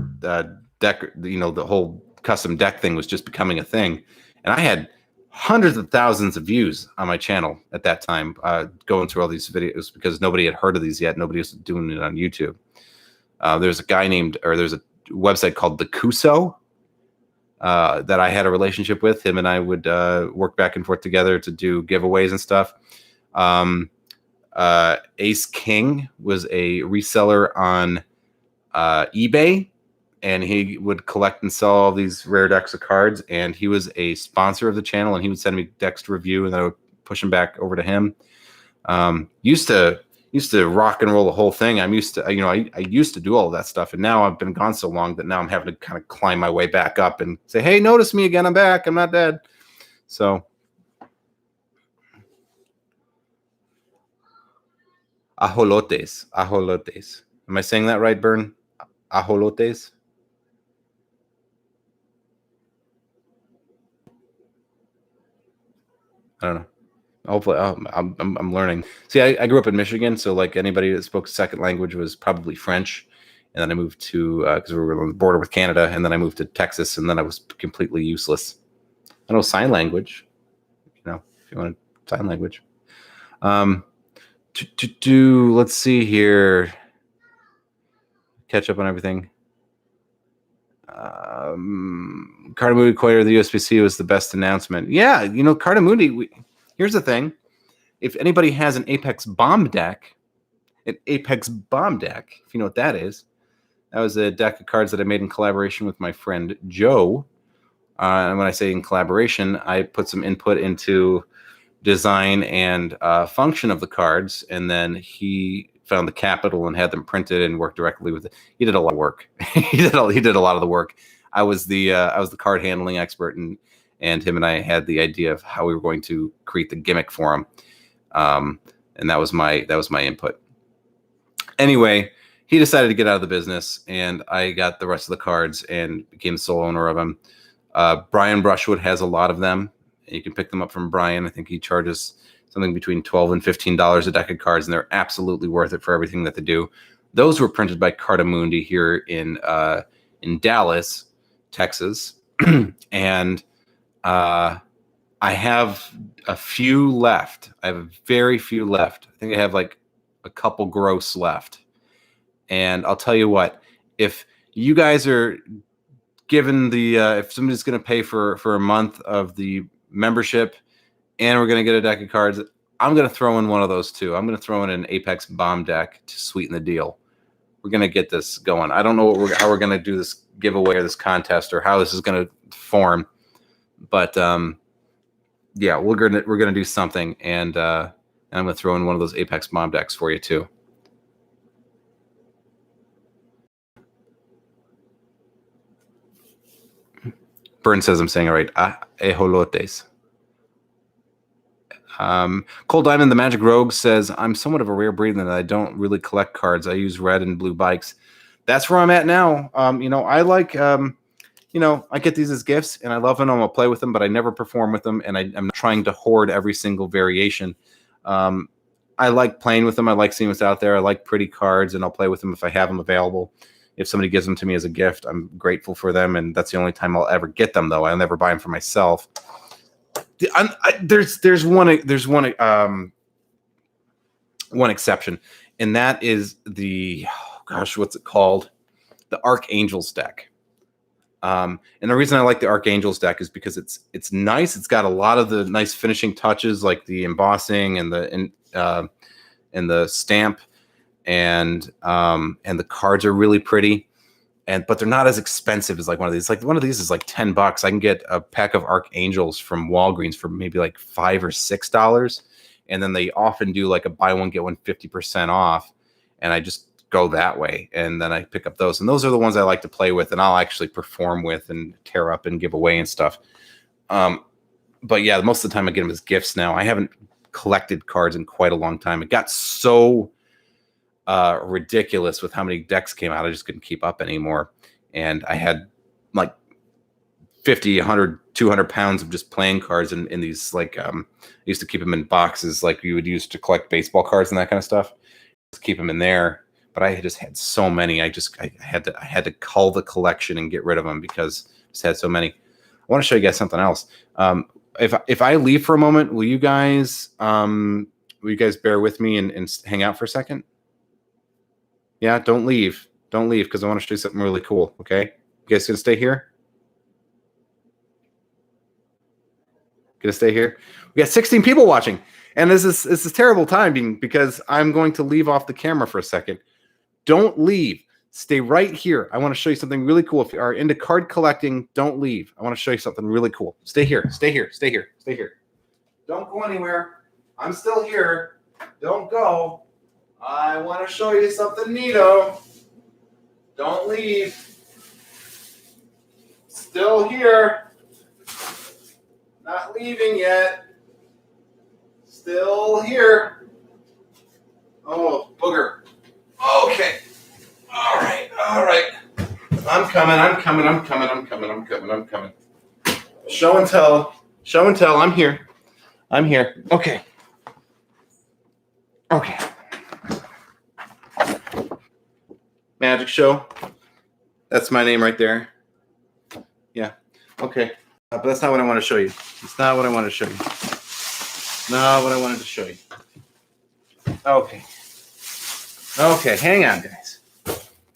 deck, the whole custom deck thing was just becoming a thing, and I had hundreds of thousands of views on my channel at that time, going through all these videos because nobody had heard of these yet. Nobody was doing it on YouTube. There's a website called The Kuso that I had a relationship with. Him and I would work back and forth together to do giveaways and stuff. Ace King was a reseller on eBay, and he would collect and sell all these rare decks of cards, and he was a sponsor of the channel, and he would send me decks to review, and then I would push them back over to him. Used to rock and roll the whole thing. I'm used to, I used to do all of that stuff, and now I've been gone so long that now I'm having to kind of climb my way back up and say, hey, notice me again. I'm back. I'm not dead. So ajolotes. Am I saying that right, Bern? Ajolotes? I don't know. Hopefully, I'm learning. See, I grew up in Michigan, so like anybody that spoke second language was probably French, and then I moved to because we were on the border with Canada, and then I moved to Texas, and then I was completely useless. I know sign language, if you want sign language. Let's see here. Catch up on everything. Cardamundi Coyer, the USBC was the best announcement. Yeah, Cardamundi. Here's the thing: if anybody has an Apex bomb deck, if you know what that is, that was a deck of cards that I made in collaboration with my friend Joe. And when I say in collaboration, I put some input into design and function of the cards, and then he found the capital and had them printed and worked directly with it. He did a lot of work. he did a lot of the work. I was the card handling expert, and him and I had the idea of how we were going to create the gimmick for him, and that was my input. Anyway, he decided to get out of the business, and I got the rest of the cards and became the sole owner of them. Brian Brushwood has a lot of them. You can pick them up from Brian. I think he charges something between $12 and $15 a deck of cards, and they're absolutely worth it for everything that they do. Those were printed by Cardamundi here in Dallas, Texas, and I have a few left. I have very few left. I think I have like a couple gross left. And I'll tell you what, if you guys are given the if somebody's going to pay for a month of the membership and we're going to get a deck of cards, I'm going to throw in one of those too. I'm going to throw in an Apex bomb deck to sweeten the deal. We're going to get this going. I don't know how we're going to do this giveaway or this contest or how this is going to form, but yeah, we're going to do something, and I'm going to throw in one of those Apex bomb decks for you too. Burn says I'm saying it right. Ejolotes. Cold Diamond, the Magic Rogue, says, I'm somewhat of a rare breed in that I don't really collect cards. I use red and blue bikes. That's where I'm at now. I like, I get these as gifts, and I love them. I'll play with them, but I never perform with them, and I'm trying to hoard every single variation. I like playing with them. I like seeing what's out there. I like pretty cards, and I'll play with them if I have them available. If somebody gives them to me as a gift, I'm grateful for them, and that's the only time I'll ever get them, though. I'll never buy them for myself. There's one exception, and that is what's it called? The Archangels deck. And the reason I like the Archangels deck is because it's nice. It's got a lot of the nice finishing touches, like the embossing and the stamp, and the cards are really pretty. But they're not as expensive as like one of these. Like one of these is like $10. I can get a pack of Archangels from Walgreens for maybe like $5 or $6, and then they often do like a buy one get one 50% off, and I just go that way, and then I pick up those, and those are the ones I like to play with, and I'll actually perform with and tear up and give away and stuff. But yeah, most of the time I get them as gifts now. I haven't collected cards in quite a long time. It got so ridiculous with how many decks came out. I just couldn't keep up anymore. And I had like 50, 100, 200 pounds of just playing cards in these, like, I used to keep them in boxes like you would use to collect baseball cards and that kind of stuff. Just keep them in there. But I just had so many. I had to cull the collection and get rid of them because I just had so many. I want to show you guys something else. If I leave for a moment, will you guys bear with me and hang out for a second? Yeah, don't leave. Don't leave, because I want to show you something really cool, okay? You guys gonna stay here? Gonna stay here? We got 16 people watching, and this is terrible timing because I'm going to leave off the camera for a second. Don't leave. Stay right here. I want to show you something really cool. If you are into card collecting, don't leave. I want to show you something really cool. Stay here. Stay here. Stay here. Stay here. Don't go anywhere. I'm still here. Don't go. I want to show you something neato. Don't leave. Still here. Not leaving yet. Still here. Oh, booger. Okay. All right. All right. I'm coming. Show and tell. Show and tell. I'm here. Okay. Okay. Magic Show. That's my name right there. Yeah. Okay. But that's not what I want to show you. It's not what I want to show you. Not what I wanted to show you. Okay. Okay. Hang on, guys.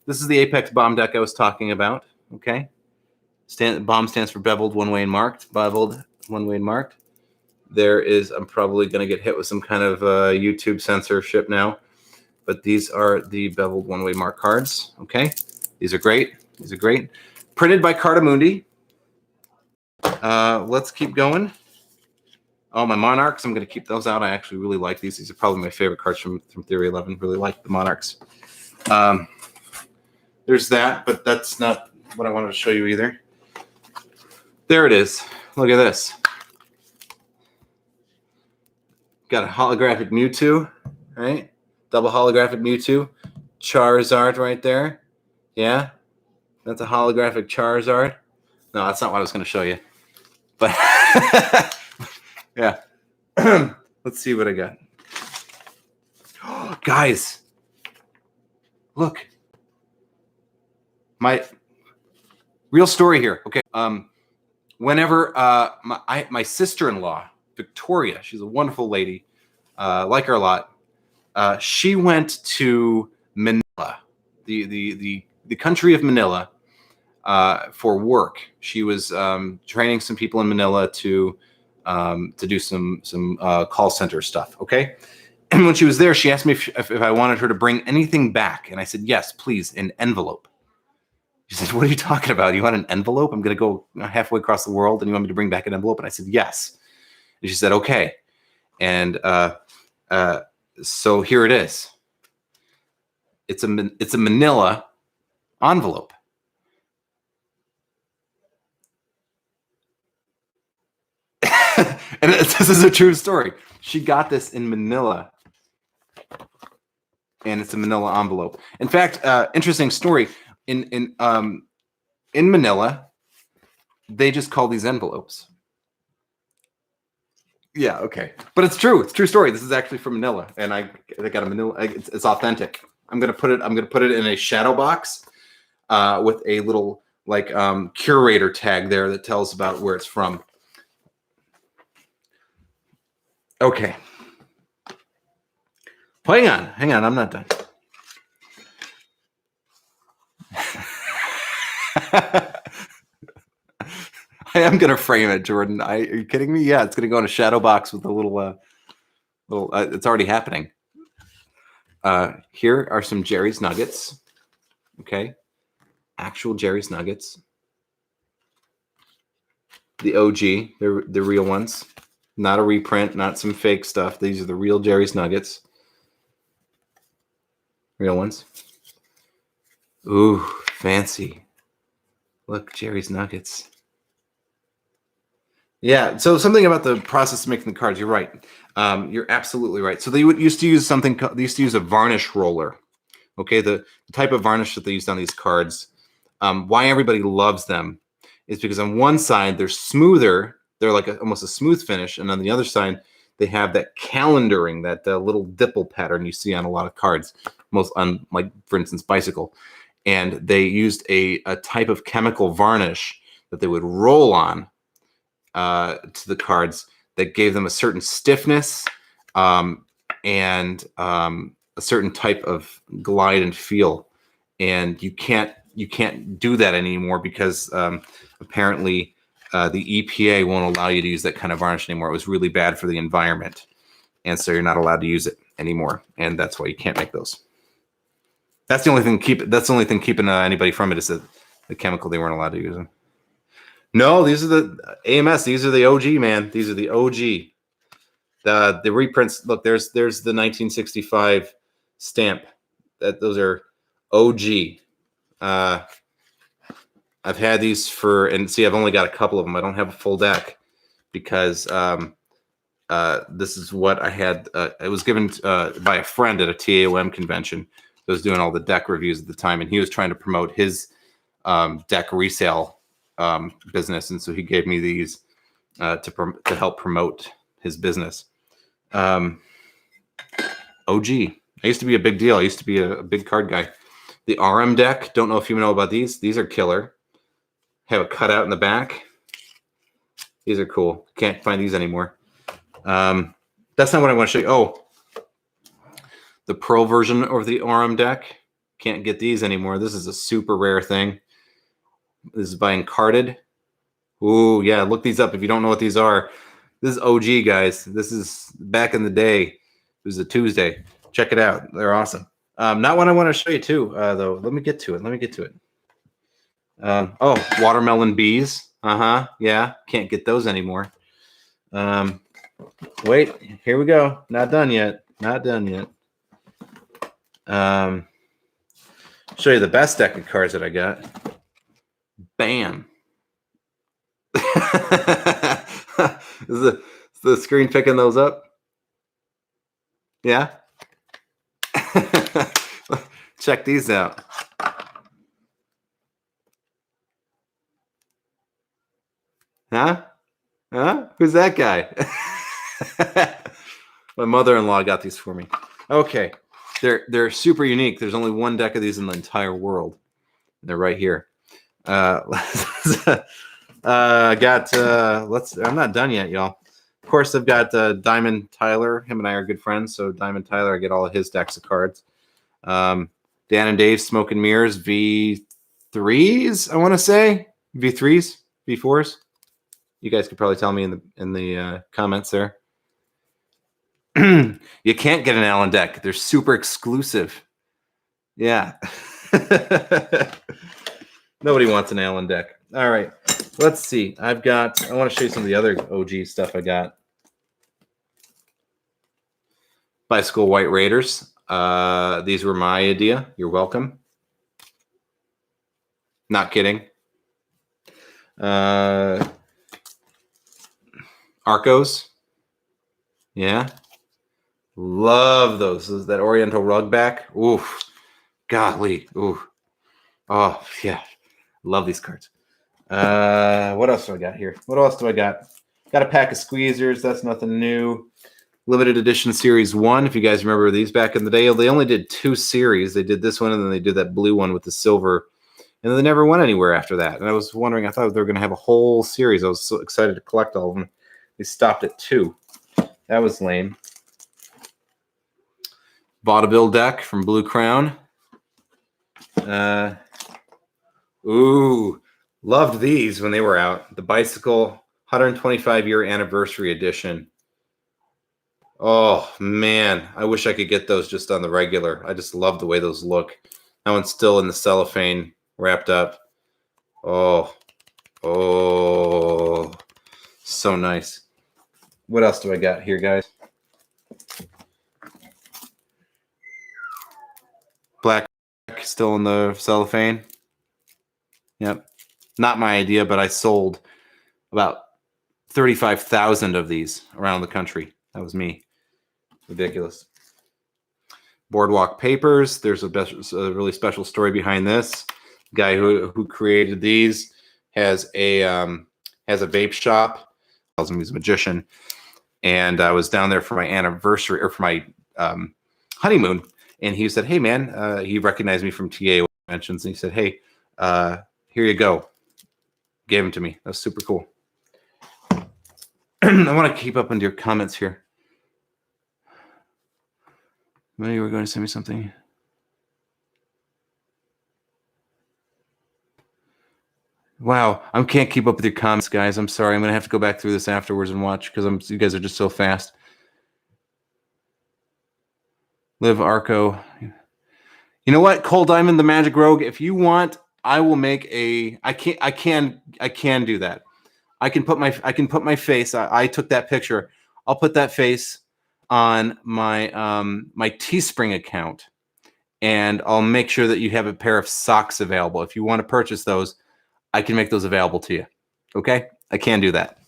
This is the Apex bomb deck I was talking about. Okay. Bomb stands for beveled, one-way, and marked. Beveled, one-way, and marked. There is, I'm probably going to get hit with some kind of YouTube censorship now, but these are the beveled one-way mark cards. Okay. These are great. These are great. Printed by Cartamundi. Let's keep going. Oh, my Monarchs. I'm going to keep those out. I actually really like these. These are probably my favorite cards from Theory 11. Really like the Monarchs. There's that, but that's not what I wanted to show you either. There it is. Look at this. Got a holographic Mewtwo, right? Double holographic Mewtwo. Charizard right there. Yeah. That's a holographic Charizard. No, that's not what I was going to show you. But yeah. Let's see what I got. Guys, look. My real story here. Okay. Whenever my sister-in-law, Victoria, she's a wonderful lady, like her a lot. She went to Manila, the country of Manila, for work. She was training some people in Manila to do some call center stuff. Okay. And when she was there, she asked me if I wanted her to bring anything back. And I said, yes, please, an envelope. She said, what are you talking about? You want an envelope? I'm going to go halfway across the world and you want me to bring back an envelope? And I said, yes. And she said, okay. And so here it is. It's a Manila envelope. And this is a true story. She got this in Manila. And it's a Manila envelope. In fact, interesting story. In Manila, they just call these envelopes. Yeah, okay, but it's true. It's a true story. This is actually from Manila, and I got a Manila. It's authentic. I'm gonna put it in a shadow box with a little curator tag there that tells about where it's from. Okay, hang on. I'm not done. I am gonna frame it, Jordan. Are you kidding me? Yeah, it's gonna go in a shadow box with a little. It's already happening. Here are some Jerry's Nuggets. Okay, actual Jerry's Nuggets. The OG, they're the real ones, not a reprint, not some fake stuff. These are the real Jerry's Nuggets. Real ones. Ooh, fancy. Look, Jerry's Nuggets. Yeah, so something about the process of making the cards. You're right. You're absolutely right. So they used to use they used to use a varnish roller. Okay, the type of varnish that they used on these cards. Why everybody loves them is because on one side they're smoother. They're like almost a smooth finish, and on the other side they have that calendaring, that little dimple pattern you see on a lot of cards, most on, like, for instance, Bicycle. And they used a type of chemical varnish that they would roll on to the cards that gave them a certain stiffness and a certain type of glide and feel. And you can't do that anymore because apparently the EPA won't allow you to use that kind of varnish anymore. It was really bad for the environment, and so you're not allowed to use it anymore, and that's why you can't make those. That's the only thing keeping anybody from it is the chemical they weren't allowed to use. No, these are the AMS. These are the OG, man. These are the OG. The reprints. Look, there's the 1965 stamp. Those are OG. I've had these and see, I've only got a couple of them. I don't have a full deck because this is what I had. It was given by a friend at a TAOM convention. I was doing all the deck reviews at the time, and he was trying to promote his deck resale business, and so he gave me these to help promote his business. OG. I used to be a big deal. I used to be a big card guy. The RM deck. Don't know if you know about these. These are killer. Have a cutout in the back. These are cool. Can't find these anymore. That's not what I want to show you. Oh, the Pro version of the RM deck. Can't get these anymore. This is a super rare thing. This is by Encarded. Ooh, yeah, look these up if you don't know what these are. This is OG, guys. This is back in the day. It was a Tuesday. Check it out. They're awesome. Not one I want to show you too, though. Let me get to it. Oh, Watermelon Bees. Yeah, can't get those anymore. Wait, here we go. Not done yet. Show you the best deck of cards that I got. Bam. Is the screen picking those up? Yeah. Check these out. Huh? Who's that guy? My mother-in-law got these for me. Okay. They're super unique. There's only one deck of these in the entire world. They're right here. I'm not done yet, y'all. Of course, I've got Diamond Tyler. Him and I are good friends. So Diamond Tyler, I get all of his decks of cards. Dan and Dave Smoke and Mirrors V3s, I want to say. V3s, V4s. You guys could probably tell me in the comments there. You can't get an Allen deck. They're super exclusive. Yeah. Nobody wants an Allen deck. All right. Let's see. I want to show you some of the other OG stuff I got. Bicycle White Raiders. These were my idea. You're welcome. Not kidding. Arcos. Yeah. Love those. That Oriental rug back. Oof. Golly. Ooh. Oh, yeah. Love these cards. What else do I got here? Got a pack of squeezers. That's nothing new. Limited edition series 1. If you guys remember these back in the day, they only did 2 series. They did this one and then they did that blue one with the silver. And then they never went anywhere after that. And I was wondering, I thought they were going to have a whole series. I was so excited to collect all of them. They stopped at 2. That was lame. Vaudeville deck from Blue Crown. Ooh, loved these when they were out. The Bicycle 125-year anniversary edition. Oh, man. I wish I could get those just on the regular. I just love the way those look. That one's still in the cellophane wrapped up. Oh, so nice. What else do I got here, guys? Black still in the cellophane. Yep. Not my idea, but I sold about 35,000 of these around the country. That was me. Ridiculous. Boardwalk Papers. There's a really special story behind this. The guy who created these has a vape shop. Tells him he's a magician. And I was down there for my anniversary or for my honeymoon. And he said, hey, man, he recognized me from TA mentions. And he said, hey, here you go. Gave them to me. That's super cool. I want to keep up into your comments here. Maybe you were going to send me something. Wow, I can't keep up with your comments, guys. I'm sorry. I'm going to have to go back through this afterwards and watch because you guys are just so fast. Liv Arco. You know what? Cole Diamond, the Magic Rogue. If you want, I will make a. I can do that. I can put my face. I took that picture. I'll put that face on my my Teespring account, and I'll make sure that you have a pair of socks available. If you want to purchase those, I can make those available to you. Okay? I can do that.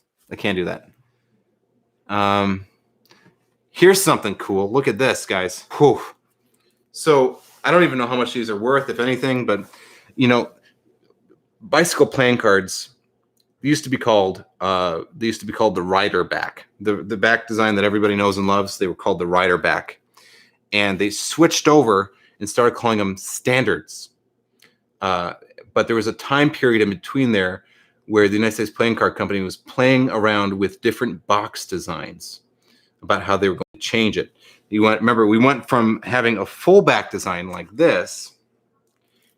Here's something cool. Look at this, guys. Whew. So I don't even know how much these are worth, if anything, but you know, bicycle playing cards used to be called the Rider Back. The back design that everybody knows and loves, they were called the Rider Back. And they switched over and started calling them standards. But there was a time period in between there where the United States Playing Card Company was playing around with different box designs about how they were going to change it. Remember, we went from having a full back design like this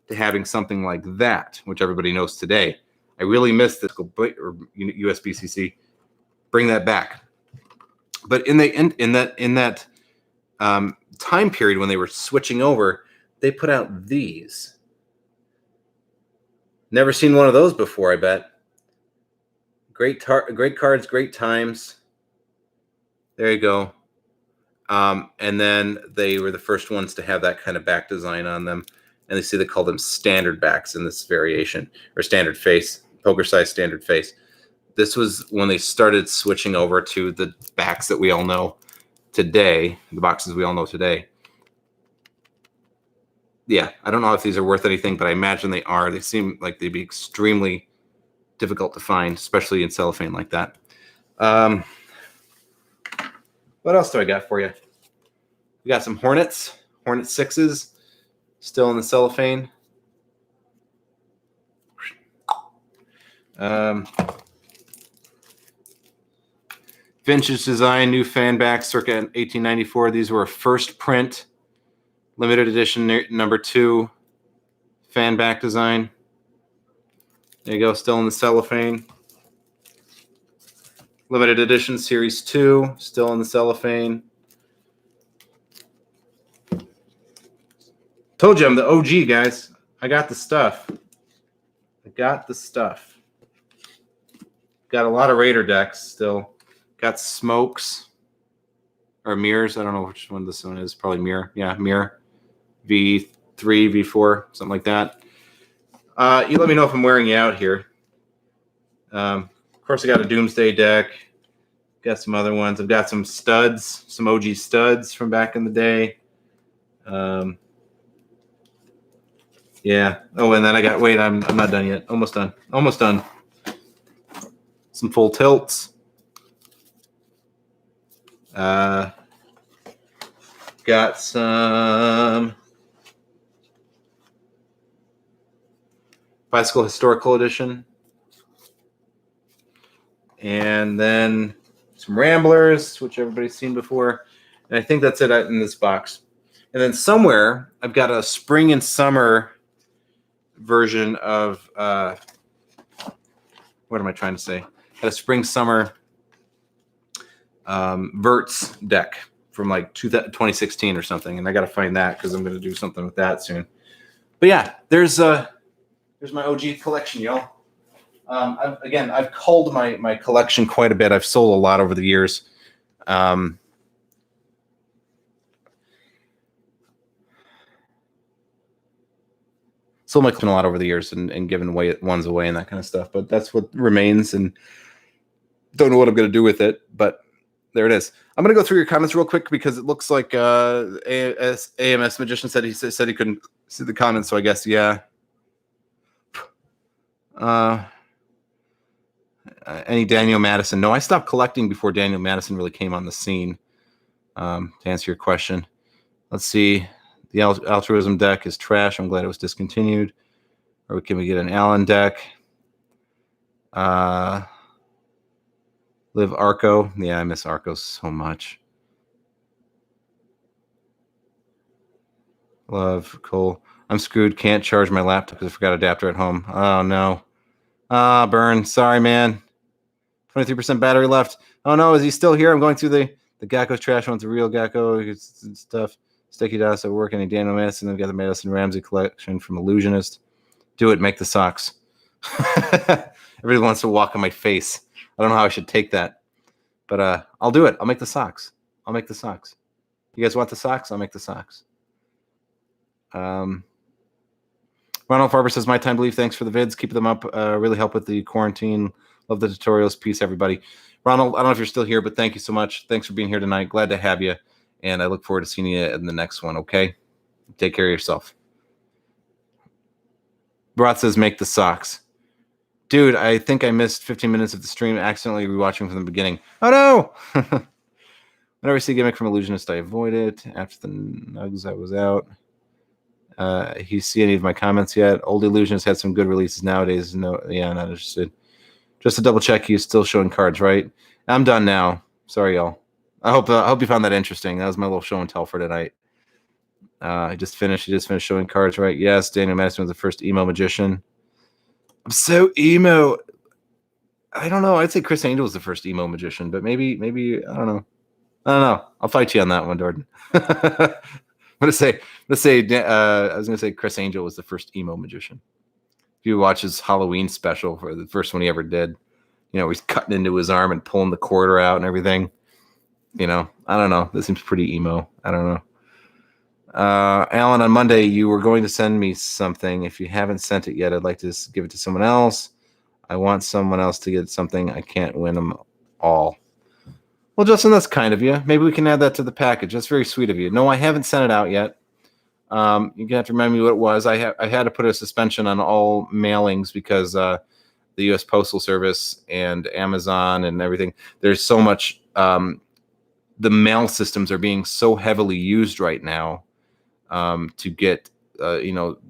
to having something like that, which everybody knows today. I really miss this, or USBCC. Bring that back. But in that time period when they were switching over, they put out these. Never seen one of those before, I bet. Great cards, great times. There you go. And then they were the first ones to have that kind of back design on them. And they call them standard backs in this variation, or standard face, poker size standard face. This was when they started switching over to the backs that we all know today, the boxes we all know today. Yeah, I don't know if these are worth anything, but I imagine they are. They seem like they'd be extremely difficult to find, especially in cellophane like that. What else do I got for you? We got some Hornet 6s, still in the cellophane. Vintage design, new fan backs, circa 1894. These were a first print, limited edition number 2 fan back design. There you go, still in the cellophane. Limited edition series 2, still in the cellophane. Told you I'm the OG, guys. I got the stuff. Got a lot of Raider decks still. Got smokes or mirrors. I don't know which one this one is. Probably mirror. Yeah, mirror. V3, V4, something like that. You let me know if I'm wearing you out here. Of course, I got a Doomsday deck. Got some other ones. I've got some studs, some OG studs from back in the day. Yeah. Oh, and then I got. Wait, I'm not done yet. Almost done. Some full tilts. Got some Bicycle Historical Edition. And then some Ramblers, which everybody's seen before. And I think that's it in this box. And then somewhere, I've got a spring and summer version of, what am I trying to say? A spring summer Verts deck from like 2016 or something. And I got to find that because I'm going to do something with that soon. But yeah, there's my OG collection, y'all. I've culled my collection quite a bit. I've sold a lot over the years. Sold my collection a lot over the years and given ones away and that kind of stuff. But that's what remains, and don't know what I'm going to do with it. But there it is. I'm going to go through your comments real quick because it looks like AMS Magician said he couldn't see the comments. So I guess, yeah. Any Daniel Madison? No, I stopped collecting before Daniel Madison really came on the scene. To answer your question, let's see. The Altruism deck is trash. I'm glad it was discontinued. Or can we get an Allen deck? Live Arco. Yeah, I miss Arco so much. Love Cole. I'm screwed. Can't charge my laptop because I forgot adapter at home. Oh no. Burn. Sorry, man. 23% battery left. Oh no, is he still here? I'm going through the Gecko's trash ones, the real Gecko stuff. Sticky Dots at work, and Daniel Madison. I've got the Madison Ramsey collection from Illusionist. Do it, make the socks. Everybody wants to walk on my face. I don't know how I should take that. But I'll do it. I'll make the socks. You guys want the socks? I'll make the socks. Ronald Farber says, my time belief. Thanks for the vids. Keep them up. Really help with the quarantine. Love the tutorials. Peace, everybody. Ronald, I don't know if you're still here, but thank you so much. Thanks for being here tonight. Glad to have you. And I look forward to seeing you in the next one, okay? Take care of yourself. Brat says, make the socks. Dude, I think I missed 15 minutes of the stream, accidentally rewatching from the beginning. Oh, no! Whenever I see a gimmick from Illusionist, I avoid it. After the nugs, I was out. He see any of my comments yet? Old Illusions had some good releases nowadays. No, yeah, not interested. Just to double check, he's still showing cards, right? I'm done now. Sorry, y'all. I hope you found that interesting. That was my little show and tell for tonight. He just finished showing cards, right? Yes, Daniel Madison was the first emo magician. I'm so emo. I don't know. I'd say Chris Angel was the first emo magician, but maybe I don't know. I'll fight you on that one, Jordan. Let's say I was gonna say Chris Angel was the first emo magician. If you watch his Halloween special for the first one he ever did, he's cutting into his arm and pulling the quarter out and everything. I don't know. This seems pretty emo. I don't know. Alan, on Monday, you were going to send me something. If you haven't sent it yet, I'd like to give it to someone else. I want someone else to get something. I can't win them all. Well, Justin, that's kind of you. Maybe we can add that to the package. That's very sweet of you. No, I haven't sent it out yet. You're going to have to remind me what it was. I had to put a suspension on all mailings because the U.S. Postal Service and Amazon and everything, there's so much, the mail systems are being so heavily used right now to get,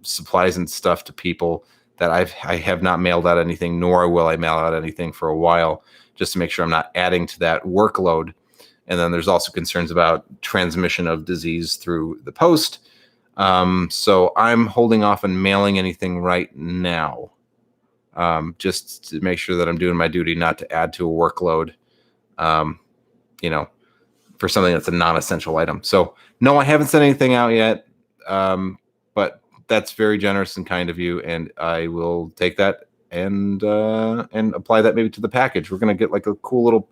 supplies and stuff to people that I have not mailed out anything, nor will I mail out anything for a while, just to make sure I'm not adding to that workload. And then there's also concerns about transmission of disease through the post. So I'm holding off on mailing anything right now, just to make sure that I'm doing my duty not to add to a workload, for something that's a non-essential item. So no, I haven't sent anything out yet, but that's very generous and kind of you, and I will take that and apply that maybe to the package. We're going to get like a cool little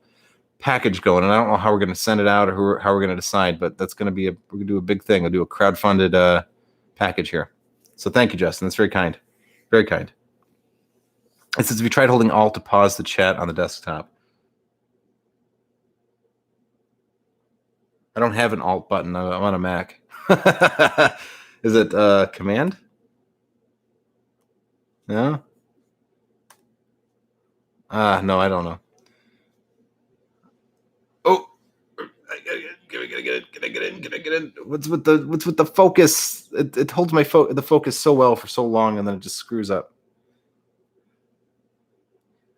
package going, and I don't know how we're going to send it out or how we're going to decide, but that's going to be we're going to do a big thing. We'll do a crowdfunded package here. So thank you, Justin. That's very kind. Very kind. It says, if you tried holding Alt to pause the chat on the desktop. I don't have an Alt button. I'm on a Mac. Is it Command? No? No, I don't know. Oh, can I get in? What's with the focus? It holds the focus so well for so long, and then it just screws up.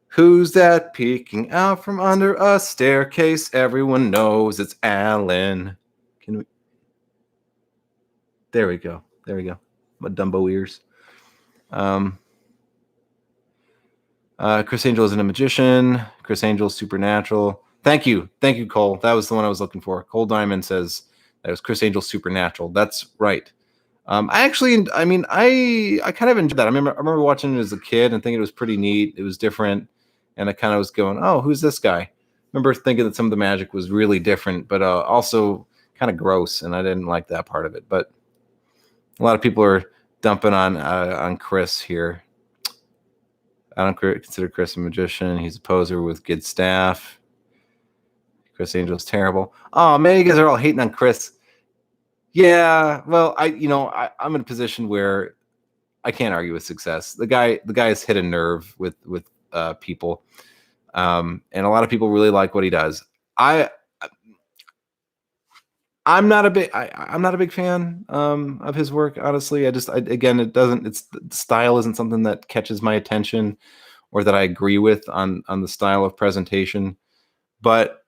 Who's that peeking out from under a staircase? Everyone knows it's Alan. Can we? There we go. My Dumbo ears. Chris Angel isn't a magician. Chris Angel Supernatural. Thank you, Cole. That was the one I was looking for. Cole Diamond says that was Chris Angel Supernatural. That's right. I kind of enjoyed that. I remember watching it as a kid and thinking it was pretty neat. It was different, and I kind of was going, "Oh, who's this guy?" I remember thinking that some of the magic was really different, but also kind of gross, and I didn't like that part of it. But a lot of people are dumping on Chris here. I don't consider Chris a magician. He's a poser with good staff. Chris Angel's terrible. Oh man, you guys are all hating on Chris. Yeah, well, I'm in a position where I can't argue with success. The guy has hit a nerve with people, and a lot of people really like what he does. I'm not a big fan of his work, honestly. The style isn't something that catches my attention or that I agree with on the style of presentation. But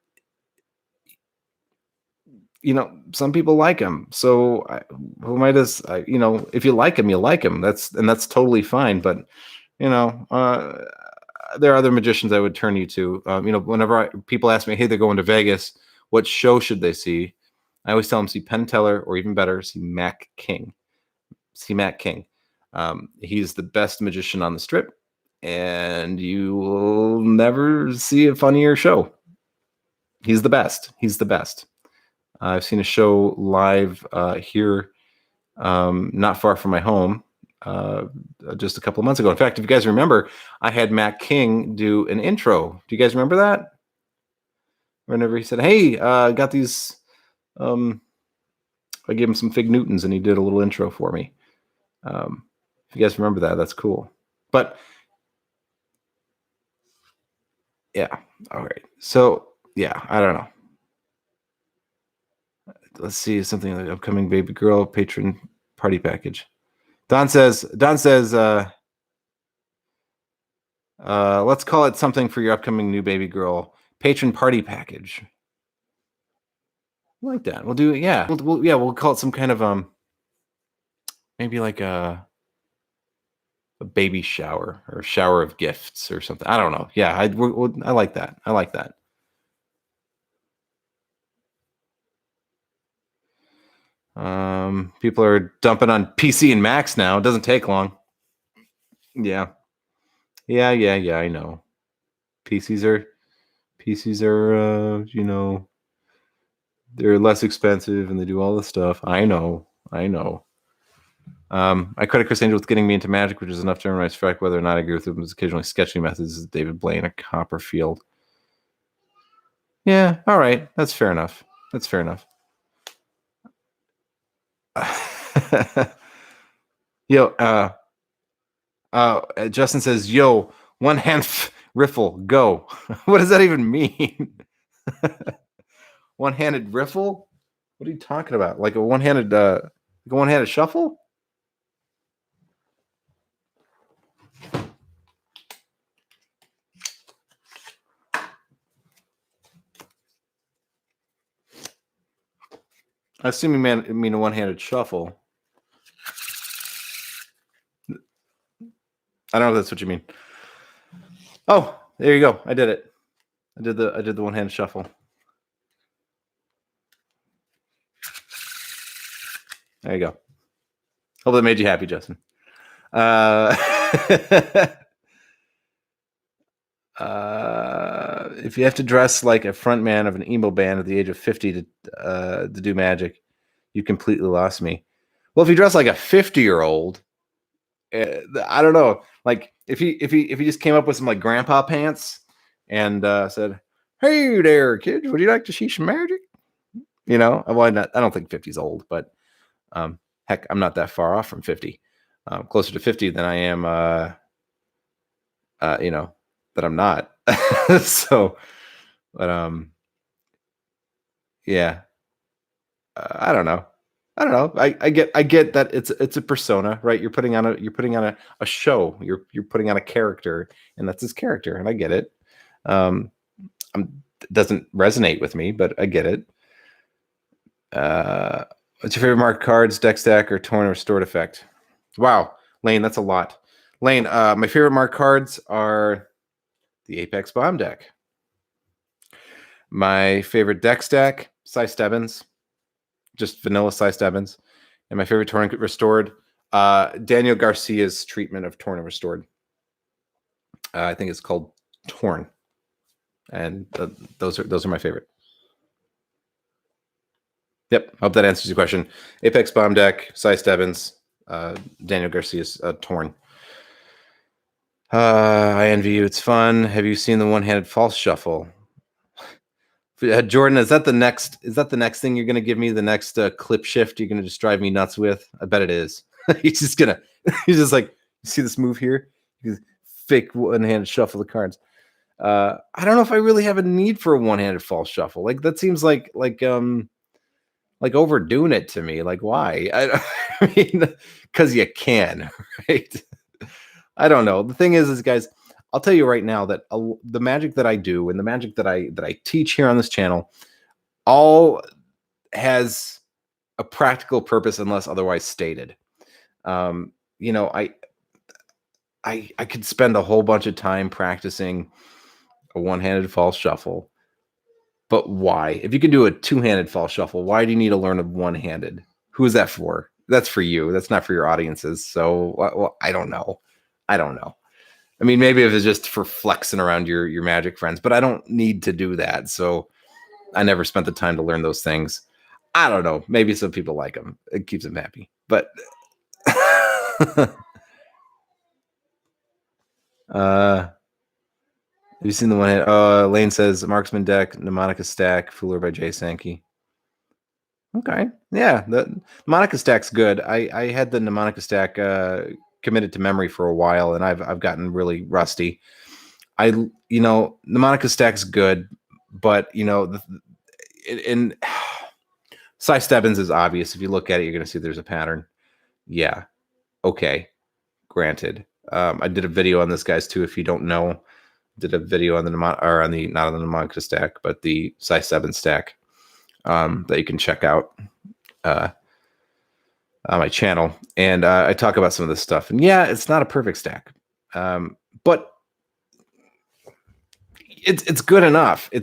some people like him. So if you like him, you like him. That's totally fine. But there are other magicians I would turn you to. Whenever people ask me, hey, they're going to Vegas, what show should they see? I always tell them, see Penn Teller, or even better, see Mac King. See Mac King. He's the best magician on the strip, and you will never see a funnier show. He's the best. I've seen a show live here, not far from my home, just a couple of months ago. In fact, if you guys remember, I had Mac King do an intro. Do you guys remember that? Whenever he said, hey, got these... I gave him some Fig Newtons and he did a little intro for me. If you guys remember that, that's cool. But yeah, all right. So yeah, I don't know. Let's see something like upcoming baby girl patron party package. Don says, let's call it something for your upcoming new baby girl patron party package. I like that. We'll do it. Yeah. We'll call it some kind of, maybe like a baby shower or shower of gifts or something. I don't know. Yeah. I like that. I like that. People are dumping on PC and Macs now. It doesn't take long. Yeah. I know. PCs are, they're less expensive and they do all this stuff. I know. I credit Chris Angel with getting me into Magic, which is enough to earn my respect. Whether or not I agree with him, his occasionally sketchy methods is David Blaine at Copperfield. Yeah, all right. That's fair enough. Yo, Justin says, yo, one hand riffle, go. What does that even mean? One-handed riffle? What are you talking about? Like a one-handed shuffle? I assume you mean a one-handed shuffle. I don't know if that's what you mean. Oh, there you go. I did it. I did the one-handed shuffle. There you go. Hope that made you happy, Justin. If you have to dress like a front man of an emo band at the age of 50 to do Magic, you completely lost me. Well, if you dress like a 50-year-old, I don't know. Like if he just came up with some like grandpa pants and said, "Hey there, kids, would you like to see some magic?" Well, I don't think 50's old, but heck, I'm not that far off from 50. Closer to 50 than I am, that I'm not. So, but yeah, I don't know. I get that it's a persona, right? You're putting on a show. You're putting on a character, and that's his character, and I get it. It doesn't resonate with me, but I get it. What's your favorite mark cards, deck stack, or torn or restored effect? Wow, Lane, that's a lot. Lane, my favorite mark cards are the Apex Bomb deck. My favorite deck stack, Cy Stebbins, just vanilla Cy Stebbins. And my favorite torn restored, Daniel Garcia's treatment of torn and restored. I think it's called Torn, and those are my favorite. Yep, hope that answers your question. Apex Bomb deck, Cy Stebbins, Daniel Garcia's Torn. I envy you. It's fun. Have you seen the one-handed false shuffle? Jordan, is that the next thing you're going to give me? The next clip shift you're going to just drive me nuts with? I bet it is. he's just like, you see this move here? He's fake one-handed shuffle the cards. I don't know if I really have a need for a one-handed false shuffle. Like that seems like overdoing it to me. Like why? I mean, because you can, right? I don't know. The thing is guys, I'll tell you right now that the magic that I do and the magic that I teach here on this channel all has a practical purpose unless otherwise stated. I could spend a whole bunch of time practicing a one-handed false shuffle, but why? If you can do a two-handed false shuffle, why do you need to learn a one-handed? Who is that for? That's for you. That's not for your audiences. So, well, I don't know. I mean, maybe if it's just for flexing around your magic friends, but I don't need to do that. So I never spent the time to learn those things. I don't know. Maybe some people like them. It keeps them happy. But have you seen the one? Lane says Marksman deck, Mnemonic Stack, Fooler by Jay Sankey. Okay. Yeah, the Mnemonic Stack's good. I had the Mnemonic Stack committed to memory for a while, and I've gotten really rusty. Mnemonic Stack's good, but in Cy Stebbins is obvious. If you look at it, you're going to see there's a pattern. Yeah. okay. Granted, I did a video on this, guys, too. If you don't know, did a video on the not on the Mnemonic stack, but the size 7 stack that you can check out on my channel, and I talk about some of this stuff. And yeah, it's not a perfect stack, but it's good enough. I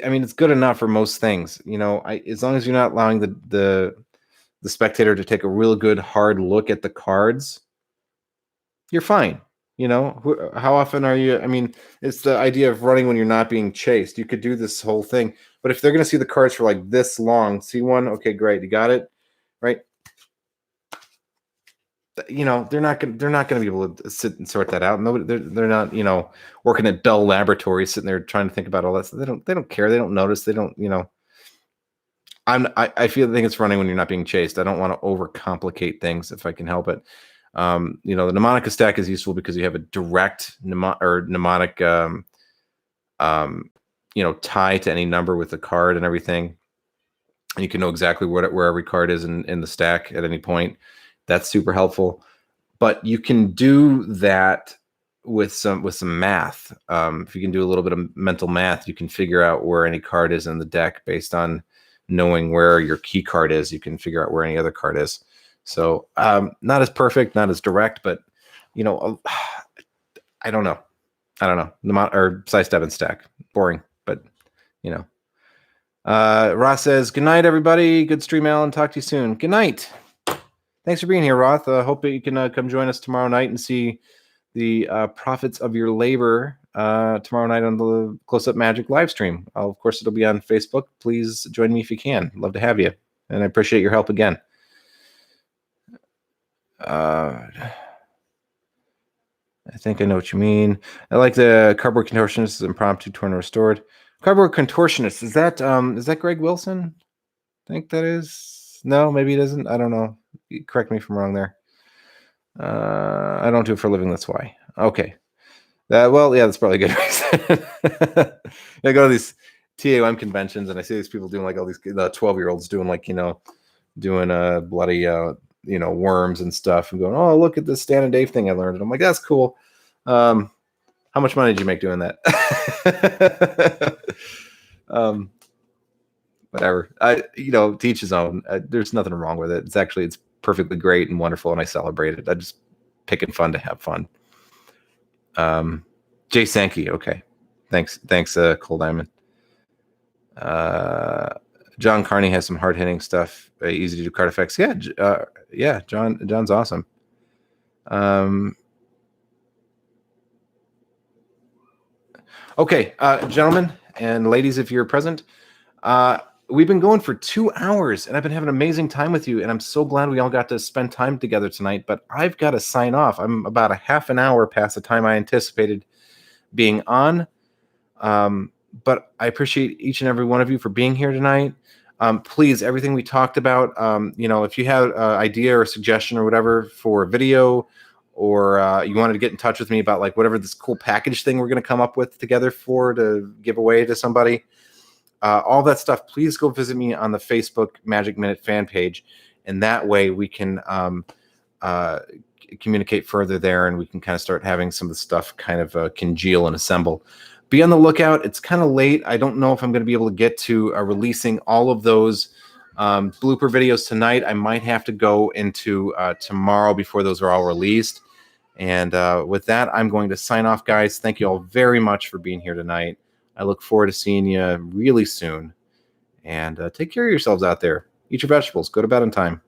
mean, it's good enough for most things. You know, as long as you're not allowing the spectator to take a real good hard look at the cards, you're fine. You know, how often are you? I mean, it's the idea of running when you're not being chased. You could do this whole thing, but if they're going to see the cards for like this long, see one, okay, great, you got it, right? You know, they're not going to be able to sit and sort that out. Nobody, they're not, you know, working at Bell Laboratories, sitting there trying to think about all that. So they don't care. They don't notice. They don't, you know. I think it's running when you're not being chased. I don't want to overcomplicate things if I can help it. You know, the mnemonica stack is useful because you have a direct mnemonic, you know, tie to any number with the card and everything. And you can know exactly where every card is in the stack at any point. That's super helpful. But you can do that with some math. If you can do a little bit of mental math, you can figure out where any card is in the deck based on knowing where your key card is. You can figure out where any other card is. So not as perfect, not as direct, but you know, I don't know. Or size 7 stack, boring, but you know. Ross says, "Good night, everybody. Good stream, Alan. Talk to you soon. Good night. Thanks for being here, Roth. Hope that you can come join us tomorrow night and see the profits of your labor tomorrow night on the Close Up Magic live stream. Of course, it'll be on Facebook. Please join me if you can. Love to have you, and I appreciate your help again." I think I know what you mean. I like the Cardboard Contortionist impromptu torn restored. Cardboard Contortionist, is that Greg Wilson? I think that is. No, maybe it isn't. I don't know. Correct me if I'm wrong there. I don't do it for a living. That's why. Okay. Well, yeah, that's probably a good reason. I go to these TAOM conventions and I see these people doing like all these 12-year-olds doing like, you know, doing bloody, you know, worms and stuff and going, oh, look at this Stan and Dave thing I learned. And I'm like, that's cool. How much money did you make doing that? Whatever. You know, to each his own. There's nothing wrong with it. It's perfectly great and wonderful, and I celebrate it. I just picking fun to have fun. Jay Sankey, okay. Thanks, Cole Diamond. John Carney has some hard-hitting stuff. Easy to do card effects. Yeah, John's awesome. Okay, gentlemen and ladies, if you're present, we've been going for 2 hours, and I've been having an amazing time with you, and I'm so glad we all got to spend time together tonight, but I've got to sign off. I'm about a half an hour past the time I anticipated being on, but I appreciate each and every one of you for being here tonight. Please, everything we talked about, you know, if you have an idea or suggestion or whatever for a video, or you wanted to get in touch with me about like whatever this cool package thing we're going to come up with together to give away to somebody, all that stuff, please go visit me on the Facebook Magic Minute fan page, and that way we can communicate further there, and we can kind of start having some of the stuff kind of congeal and assemble. Be on the lookout. It's kind of late. I don't know if I'm going to be able to get to releasing all of those blooper videos tonight. I might have to go into tomorrow before those are all released. And with that, I'm going to sign off, guys. Thank you all very much for being here tonight. I look forward to seeing you really soon. And take care of yourselves out there. Eat your vegetables. Go to bed on time.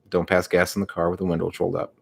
Don't pass gas in the car with the windows rolled up.